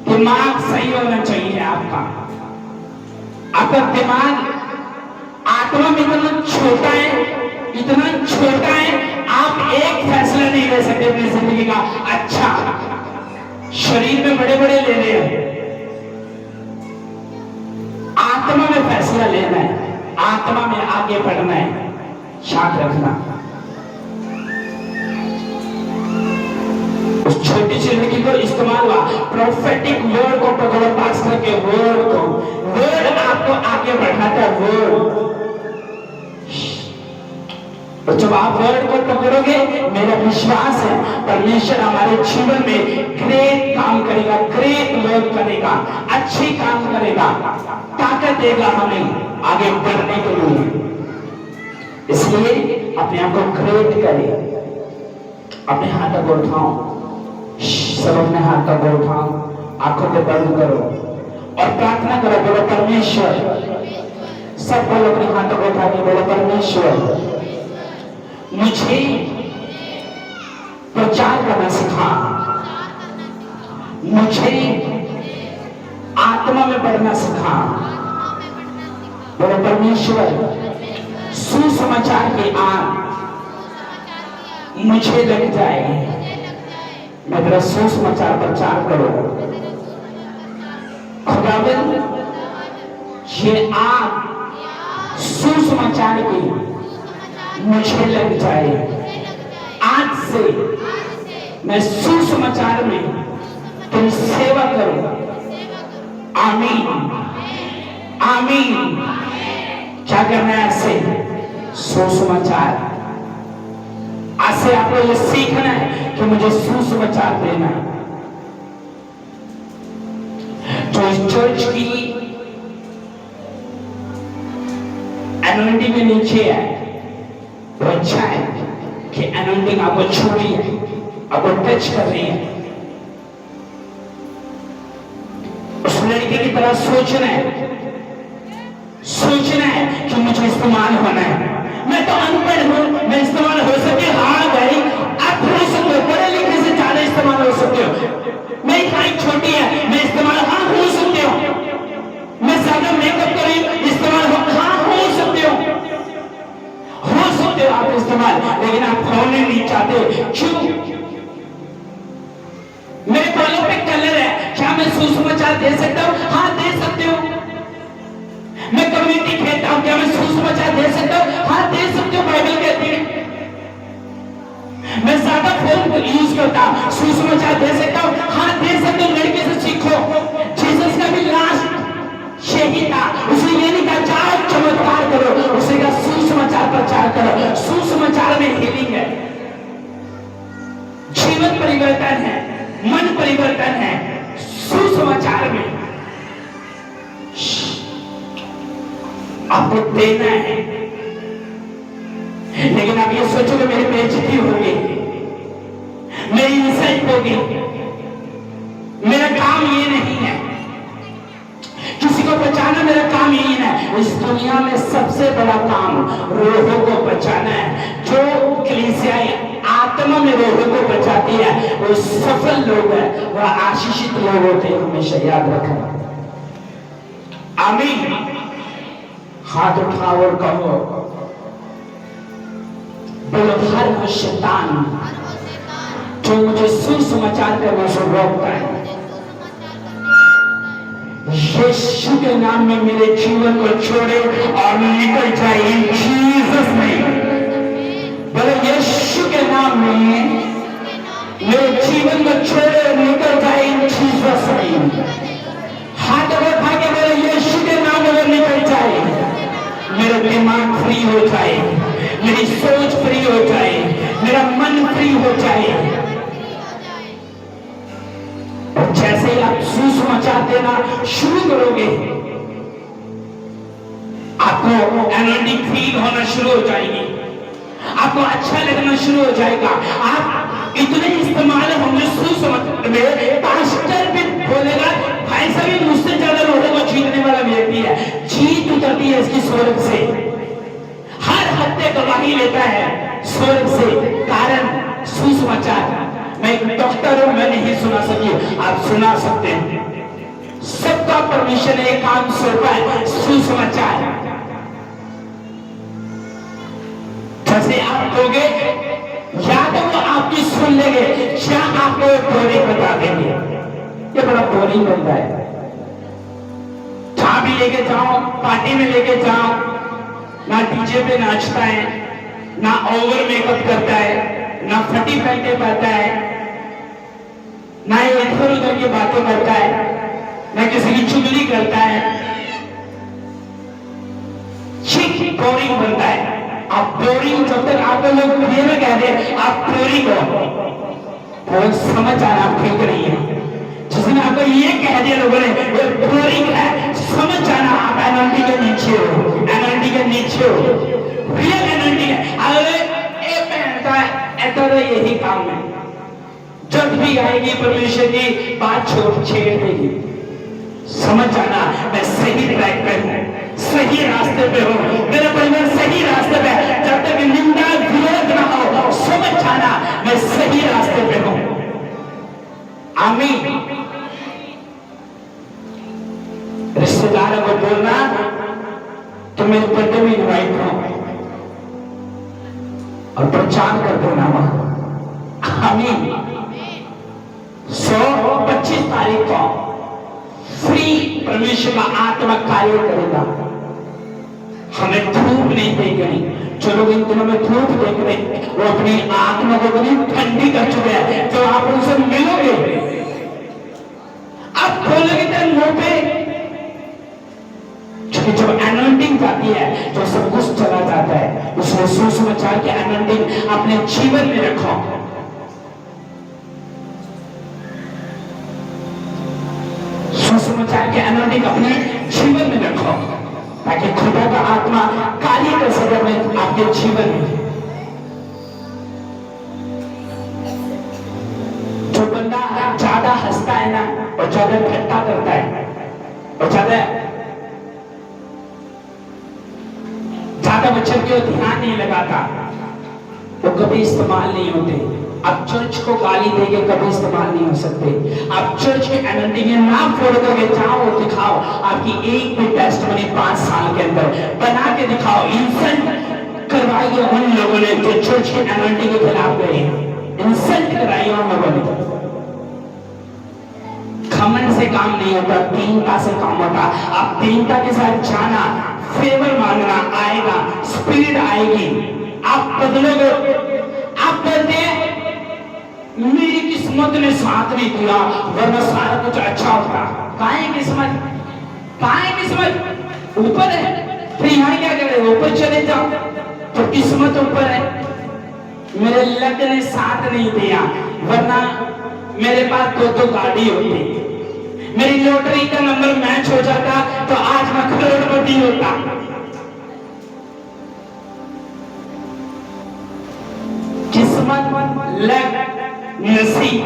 दिमाग सही होना चाहिए आपका। आपका दिमाग आत्मा में इतना छोटा है, इतना छोटा है, आप एक फैसला नहीं ले सकते अपनी जिंदगी का। अच्छा, शरीर में बड़े बड़े ले रहे हैं, आत्मा में फैसला लेना है, आत्मा में आगे बढ़ना है। याद रखना, उस छोटी सी लड़की को इस्तेमाल हुआ, प्रोफेटिक वर्ड को पकड़ो, पास्टर के वर्ड को। वर्ड आपको आगे बढ़ाता है, वर्ड। तो जब आप वर्ड को पकड़ोगे, मेरा विश्वास है परमेश्वर हमारे जीवन में ग्रेट काम करेगा, ग्रेट वर्क करेगा, अच्छी काम करेगा, ताकत देगा हमें आगे बढ़ने के लिए। इसलिए अपने आप को ग्रेट करें। अपने हाथों को उठाओ, सब अपने हाथों को उठाओ, आंखों को बंद करो और प्रार्थना करो। बोलो परमेश्वर, सब बोलो अपने हाथों को उठा के बोलो परमेश्वर, मुझे प्रचार करना सिखा, मुझे आत्मा में बढ़ना सिखा। बोलो परमेश्वर, सुसमाचार की आग मुझे लग जाए, मैं तेरा सुसमाचार प्रचार करो। खुदावंद, ये आग सुसमाचार की मुझे लग जाए। आज से मैं सुसमाचार में तुम सेवा करो। आमीन, आमीन। क्या करना है ऐसे? सुसमाचार। आज से आपको ये सीखना है कि मुझे सुसमाचार देना है। जो इस चर्च की एनोइंटिंग में नीचे है वो अच्छा है कि एनोइंटिंग आपको छू रही है, आपको टच कर रही है। उस लड़के की तरह सोचना है कि मुझे इस्तेमाल होना है। मैं तो अनपढ़ हूं, मैं इस्तेमाल हो सके। हाँ भाई, आप हो सकते हो, पढ़े लिखने से ज्यादा इस्तेमाल हो सकते हो। मेरी हाइट छोटी है, मैं इस्तेमाल हाँ हो सकते हो। मैं ज्यादा मेकअप करें, इस्तेमाल हाँ हो सकते हो आप इस्तेमाल। लेकिन आप होने नहीं चाहते, क्यों? मेरे बालों पे कलर है, क्या मैं सुसमाचार दे सकता हूँ? हाँ दे सकते हो। मैं कम्युनिटी खेलता हूँ, क्या मैं सुसमाचार दे सकता हूँ? हाँ दे सकते हो, बाइबल कहती है। मैं ज्यादा फोन यूज करता हूँ, सुसमाचार दे सकता हूँ? हाँ दे सकते हो। लड़के से सीखो। जीसस का भी लास्ट यही था, उसने ये नहीं कहा जाओ चमत्कार करो, उसने कहा सुसमाचार प्रचार करो। सुसमाचार में हीलिंग है, जीवन परिवर्तन है, मन परिवर्तन है सुसमाचार में। आपको देना है। लेकिन आप ये सोचोगे मेरी बेइज्जती होगी, मेरी इंसल्ट होगी, मेरा काम ये नहीं है। किसी को बचाना मेरा काम यही है। इस दुनिया में सबसे बड़ा काम रोहों को बचाना है। जो कलीसियाएं आत्मा में रोहों को बचाती है वो सफल लोग हैं, वह आशीषित लोग होते हैं। हमेशा याद रखना। आमीन। हाथ उठाओ और कहो, बोलो हर वो शैतान जो मुझे सुसमाचार करने से रोकता है, यीशु के नाम में मेरे जीवन को छोड़े और निकल जाए इन जीसस नेम। बोलो यीशु के नाम में मेरे जीवन को छोड़े और निकल जाए इन जीसस नेम। हाथ उठा के बोलो यीशु के नाम में निकल जाए। मेरा दिमाग फ्री हो जाए, मेरी सोच फ्री हो जाए, मेरा मन फ्री हो जाए। जैसे ही आप सुसमाचार देना शुरू करोगे, आपको एनर्जी फील होना शुरू हो जाएगी, आपको अच्छा लगना शुरू हो जाएगा। आप इतने इस्तेमाल होंगे सुसमाचार में, पास्टर भी बोलेगा भाई साहब मुझसे ज्यादा लोगों को जीतने वाला व्यक्ति है। जीत उतरती है इसकी स्वर्ग से, हर हफ्ते गवाही लेता है स्वर्ग से, कारण सुसमाचार। मैं एक डॉक्टर हूं, मैं नहीं सुना सकी, आप सुना सकते हैं। सबका परमिशन है, काम सौंपा है सुसमाचार। जैसे आप दोगे या तो वो आपकी सुन लेंगे या आपको बोरिंग बता देंगे। ये बड़ा बोरिंग बनता है। जहां भी लेके जाओ, पार्टी में लेके जाओ, ना डीजे पे नाचता है, ना ओवर मेकअप करता है, ना फटी पहन के पहनता है, ना इधर उधर की बातें करता है, ना किसी की चुगली करता है। बोरिंग बनता है। आप बोरिंग, जब तक आपको लोग ये ना कह रहे आप बोरिंग हो, तो समझ आना आप ठीक नहीं है। जिसने आपको ये कह दिया लोगों ने वो बोरिंग है, समझ जाना आप एनर्जी के नीचे हो, एनर्जी के नीचे हो, रियल एनर्जी है। अरे ये पहनता है, ऐसा तो यही काम है। जब भी आएगी परमेश्वर की बात छेड़ देगी। समझ जाना मैं सही ट्रैक पे हूं, सही रास्ते पे हूं, मेरा परिवार सही रास्ते पे है। जब तक निंदा विरोध ना हो, समझ जाना मैं सही रास्ते पे हूं। आमीन। रिश्तेदारों को बोलना तो मेरे बर्थडे में इनवाइट हो और प्रचार कर देना वहां। आमीन। 25 तारीख को फ्री परमेश्वर का आत्मा कार्य करेगा। हमें धूप नहीं देगी। जो लोग इन दिनों में धूप देख रहे हैं वो अपनी आत्मा को बड़ी ठंडी कर चुके हैं। तो आप उनसे मिलोगे, आप बोलोगे तेरे मुंह पे, क्योंकि जब एनॉइंटिंग जाती है तो सब कुछ चला जाता है। इसलिए सुसमाचार के एनोइंटिंग अपने जीवन में रखो। सुसमाचार के एनोइंटिंग अपने जीवन में रखो ताकि खुदा का आत्मा कार्य कर सके आपके जीवन में। जो बंदा ज्यादा हंसता है ना और ज्यादा ठट्टा करता है और ज्यादा बच्चों के ध्यान नहीं लगाता, वो कभी इस्तेमाल नहीं होते। आप चर्च को गाली देके कभी इस्तेमाल नहीं हो सकते। आप चर्च के एनोइंटिंग में ना फॉलो करके जाओ और दिखाओ आपकी एक भी टेस्टिमनी 5 साल के अंदर बना के दिखाओ। इंसल्ट करवाई है उन लोगों ने जो चर्च के एनोइंटिंग के खिलाफ गए हैं, इंसल्ट कराई है उन लोगों ने। घमंड से काम नहीं होता, दीनता से काम होता। आप दीनता के साथ जाना, फेवर मांगना, आएगा, स्पिरिट आएगी, आप बदलोगे। आप बोलते हैं मेरी किस्मत ने साथ नहीं दिया वरना सारा कुछ अच्छा होता। कहाँ है किस्मत? कहाँ है किस्मत? ऊपर है। फिर यहाँ क्या कर रहे हो? ऊपर चले जाओ तो किस्मत ऊपर है। मेरे लक ने साथ नहीं दिया वरना मेरे पास 2 गाड़ी होती, मेरी लॉटरी का नंबर मैच हो जाता तो आज मैं करोड़पति होता। किस्मत, लक, नसीब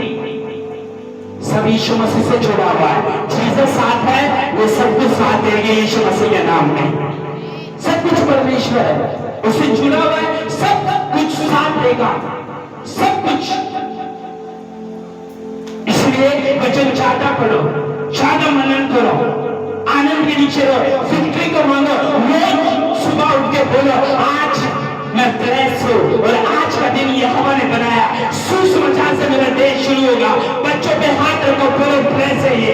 सब यीशु मसीह से जुड़ा हुआ है। जीसस साथ है, वो सब कुछ साथ देंगे यीशु मसीह के नाम में। सब कुछ परमेश्वर है, उससे जुड़ा हुआ है, सब कुछ साथ देगा, सब कुछ। इसलिए वचन ज्यादा पढ़ो, ज्यादा मनन करो, आनंद के नीचे रहो, विक्ट्री को मांगो। रोज सुबह उठ के बोलो आज मैं ब्लेस हूं और आज का दिन यहोवा ने बनाया। सुसमाचार से मेरा डे शुरू होगा। बच्चों पे हाथ रखो, बोलो ब्लेस है ये।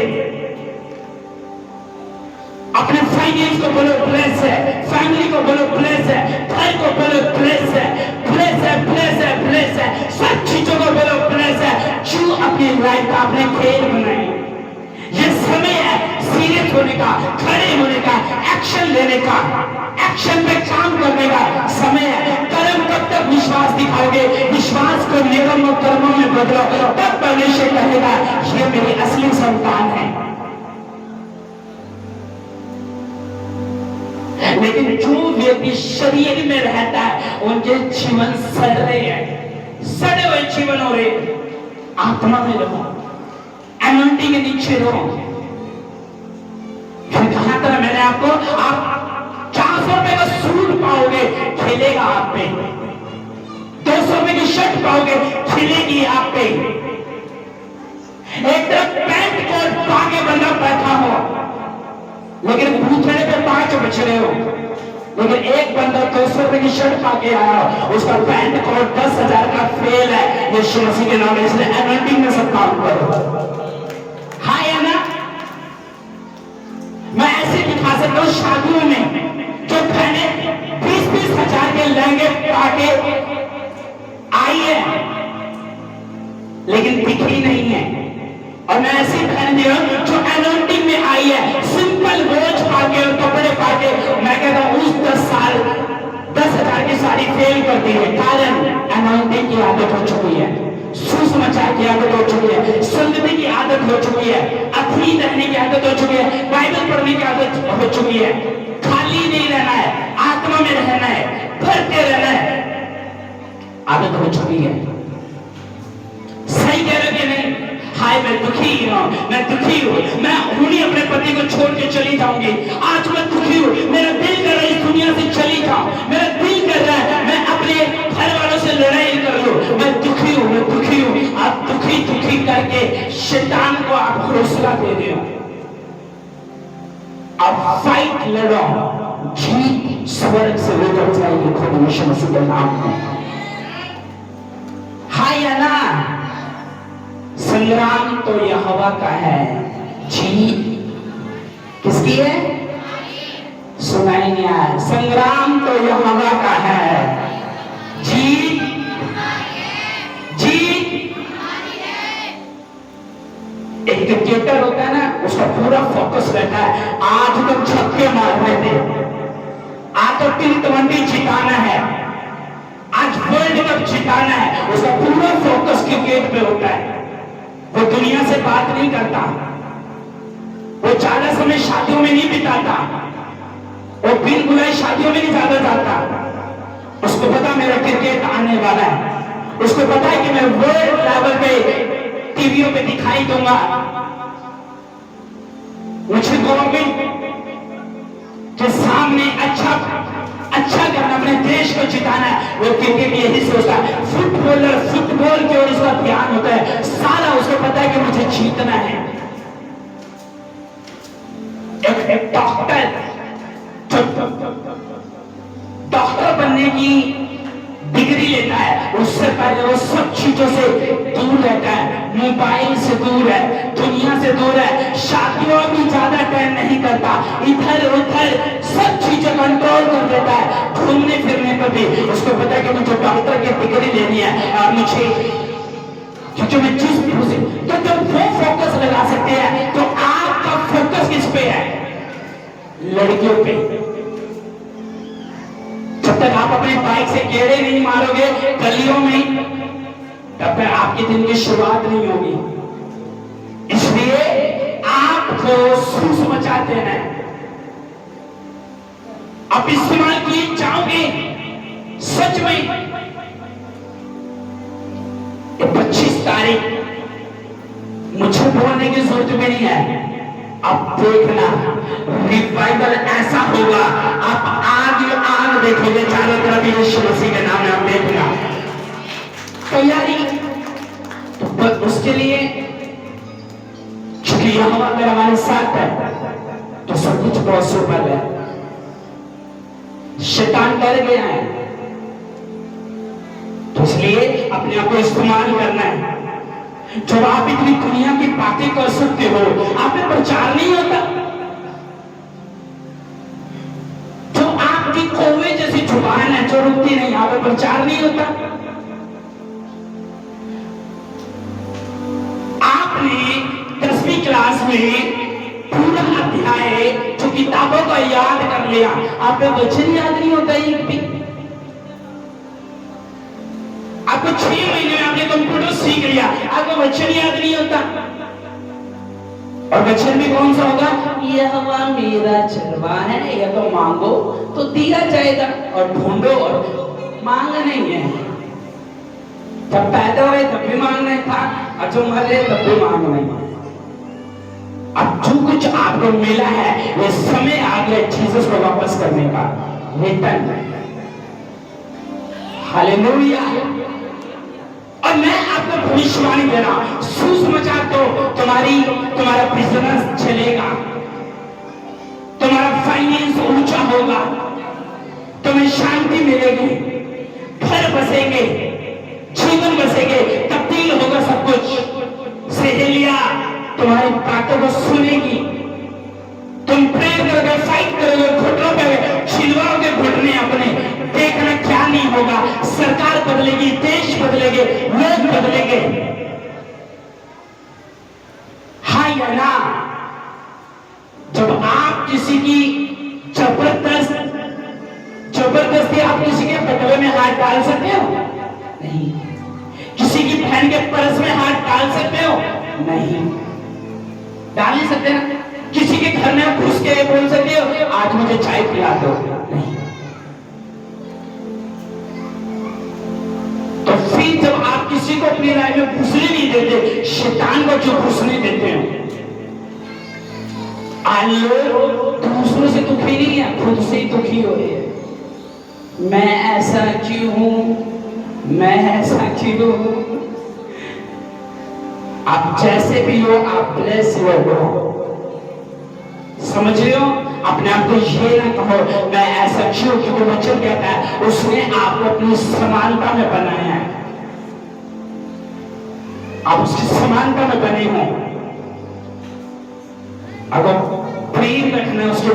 अपने फाइनेंस को बोलो ब्लेस है, फैमिली को बोलो ब्लेस है, भाई को बोलो ब्लेस है, ब्लेस है, ब्लेस है, ब्लेस है। सब चीजों को बोलो ब्लेस है। क्यों अपनी लाइफ का अपने खेल बनाए। ये समय है सीरियस होने का, खड़े होने का, एक्शन लेने का, एक्शन पे काम करने का समय है। कर्म कब तक विश्वास दिखाओगे? विश्वास को नियम और कर्मों में बदलो, तब परमेश्वर कहेगा ये मेरी असली संतान है। लेकिन जो व्यक्ति शरीर में रहता है उनके जीवन सड़ रहे हैं, सड़े हुए जीवन हो रहे। आत्मा में रहो, एनोइंटिंग के नीचे रहो। फिर कहा था मैंने आपको, आप 400 रुपए का सूट पाओगे, खिलेगा आप पे। 200 रुपए की शर्ट पाओगे, खिलेगी आप पे। एक तरफ पैंट कोट पाके बंदा बैठा हो, लेकिन पूछने पे 5 बच रहे हो। लेकिन एक बंदा 200 रुपए की शर्ट पाके आया, उसका पैंट कोट 10,000 का फेल है। यीशु मसीह के नाम में इसलिए एनोइंटिंग में सब काम करो। हाँ या ना? मैं ऐसे दिखा सकता हूँ शादियों में जो बहने 20-20 हजार के लहंगे पाके आई है लेकिन दिखी नहीं है। और मैं ऐसी बहन दी हूं जो एनोइंटिंग में आई है, सिंपल रोज पाके और कपड़े पाके। मैं कहता हूं उस 10 साल 10,000 की साड़ी फेल करती है, कारण एनोइंटिंग की आदत हो चुकी है, सुसमाचार की आदत हो चुकी है, संगति की आदत हो चुकी है, अधीन रहने की आदत हो चुकी है, बाइबल पढ़ने की आदत हो चुकी है। खाली नहीं रहना है, आत्मा में रहना है, भरते रहना है, आदत हो चुकी है। सही कह रहे कि नहीं? हाय मैं दुखी हूं, मैं दुखी हूं, मैं उन्हीं अपने पति को छोड़ के चली जाऊंगी। आज मैं दुखी हूं, मेरा दिल कर रहा है इस दुनिया से चली जाऊं, मेरा दिल कर रहा है मैं अपने घर वालों से लड़ाई कर लूं। मैं दुखी हूं, मैं दुखी हूं। आप दुखी करके शैतान को आप हौसला दे रहे हो। आप फाइट लड़ो, जीत स्वर्ग से लेकर जाएगी खुद यीशु मसीह के नाम में। हाय या ना? संग्राम तो यहोवा का है, जीत किसकी है? सुनाएंगे यार, संग्राम तो यहोवा का है, जीत एक क्रिकेटर होता है ना, उसका पूरा फोकस रहता है आज तो छक्के मारने थे, आज तो T20 जिताना है, वर्ल्ड कप जिताना है, उसका पूरा फोकस क्रिकेट पे होता है। वो दुनिया से बात नहीं करता, वो ज्यादा समय शादियों में नहीं बिताता, वो बिन बुलाए शादियों में नहीं ज्यादा जाता। उसको पता मेरा क्रिकेट आने वाला है, उसको पता है कि मैं वर्ल्ड लेवल पे टीवियों पे दिखाई दूंगा। मुझे गवर्नमेंट के सामने अच्छा करना, अपने देश को जिताना है। वो क्रिकेट यही सोचता है, फुटबॉल की ओर इसका ध्यान होता है। सारा उसको पता है कि मुझे जीतना है। एक डॉक्टर बनने की डिग्री लेता है, उससे पहले वो सब चीजों से दूर रहता है, मोबाइल से दूर है, दुनिया से दूर है, शादियों में ज्यादा टाइम नहीं करता, इधर उधर सब चीजें कंट्रोल कर देता है। घूमने फिरने पर भी उसको पता है कि मुझे डॉक्टर की डिग्री लेनी है और मुझे क्योंकि मैं जिस तो जब वो फोकस लगा सकते हैं तो आपका फोकस किस पे है? लड़कियों पे। जब तक आप अपनी बाइक से गेड़े नहीं मारोगे गलियों में, तब तक आपके दिन की शुरुआत नहीं होगी। इसलिए आपको सुसमाचार देना है। आप इस्तेमाल किए जाओगे सच में। 25 तारीख मुझे बोलने की जरूरत भी नहीं है, अब देखना रिवाइवल ऐसा होगा, आप आग देखोगे चारों तरफ यीशु मसीह के नाम में। आप देखना तैयारी तो बस उसके लिए, क्योंकि यहोवा अगर हमारे साथ है तो सब कुछ पॉसिबल है। शैतान डर गया है, तो इसलिए अपने आप को इस्तेमाल करना है। जब आप इतनी दुनिया की बातें कर सकते हो, आप में प्रचार नहीं होता। जो आपकी कौवे जैसी जुबान है जो रुकती नहीं, आप में प्रचार नहीं होता। आपने 10वीं क्लास में पूरा अध्याय जो किताबों का याद कर लिया, आप में वचन याद नहीं होता एक भी। आपको 6 महीने में आपने कंप्यूटर सीख लिया, आपको वचन याद नहीं होता। और वचन भी कौन सा होगा? यहोवा मेरा चरवाहा है, या तो मांगो तो दिया जाएगा, और ढूंढो और मांग नहीं है। जब पैदा हुए तब भी मांग नहीं था, और जो मरे तब भी मांग नहीं। अब जो कुछ आपको मिला है वो समय आ गया जीसस को वापस करने का। रिटर्न। हालेलुया। और मैं आपको भविष्यवाणी दे रहा हूं, सुसमाचार तो तुम्हारा बिजनेस चलेगा, तुम्हारा फाइनेंस ऊंचा होगा, तुम्हें शांति मिलेगी, घर बसेंगे, जीवन बसेंगे, तब्दील होगा सब कुछ। सहेलियां तुम्हारी बातों को सुनेगी, तुम प्रेयर करोगे, फाइट करोगे, घुटनों पे छिलवाओगे घुटने अपने। देखना क्या नहीं होगा, सरकार बदलेगी, देश बदलेंगे, लोग बदलेंगे। हाँ या ना? जब आप किसी की जबरदस्ती आप किसी के बटवे में हाथ डाल सकते हो? नहीं। किसी की बहन के पर्स में हाथ डाल सकते हो? नहीं, डाल नहीं सकते ना। किसी के घर में घुस के बोल सकते हो आज मुझे चाय पिला दो? नहीं। तो फिर जब आप किसी को अपनी राय में घुसने नहीं देते, शैतान को जो घुसने देते हो, आज लोग दूसरों से दुखी नहीं है, खुद से ही दुखी हो रहे हैं। मैं ऐसा क्यों हूं, मैं ऐसा क्यों हूं। आप जैसे भी हो, आप ब्लेस हो, समझ रहे हो? अपने आप को ये ना कहो मैं ऐसा क्यों, क्योंकि वचन कहता है उसने आपको अपनी समानता में बनाया है, आप उसकी समानता में बने हो। अगर प्रेम रखना उसके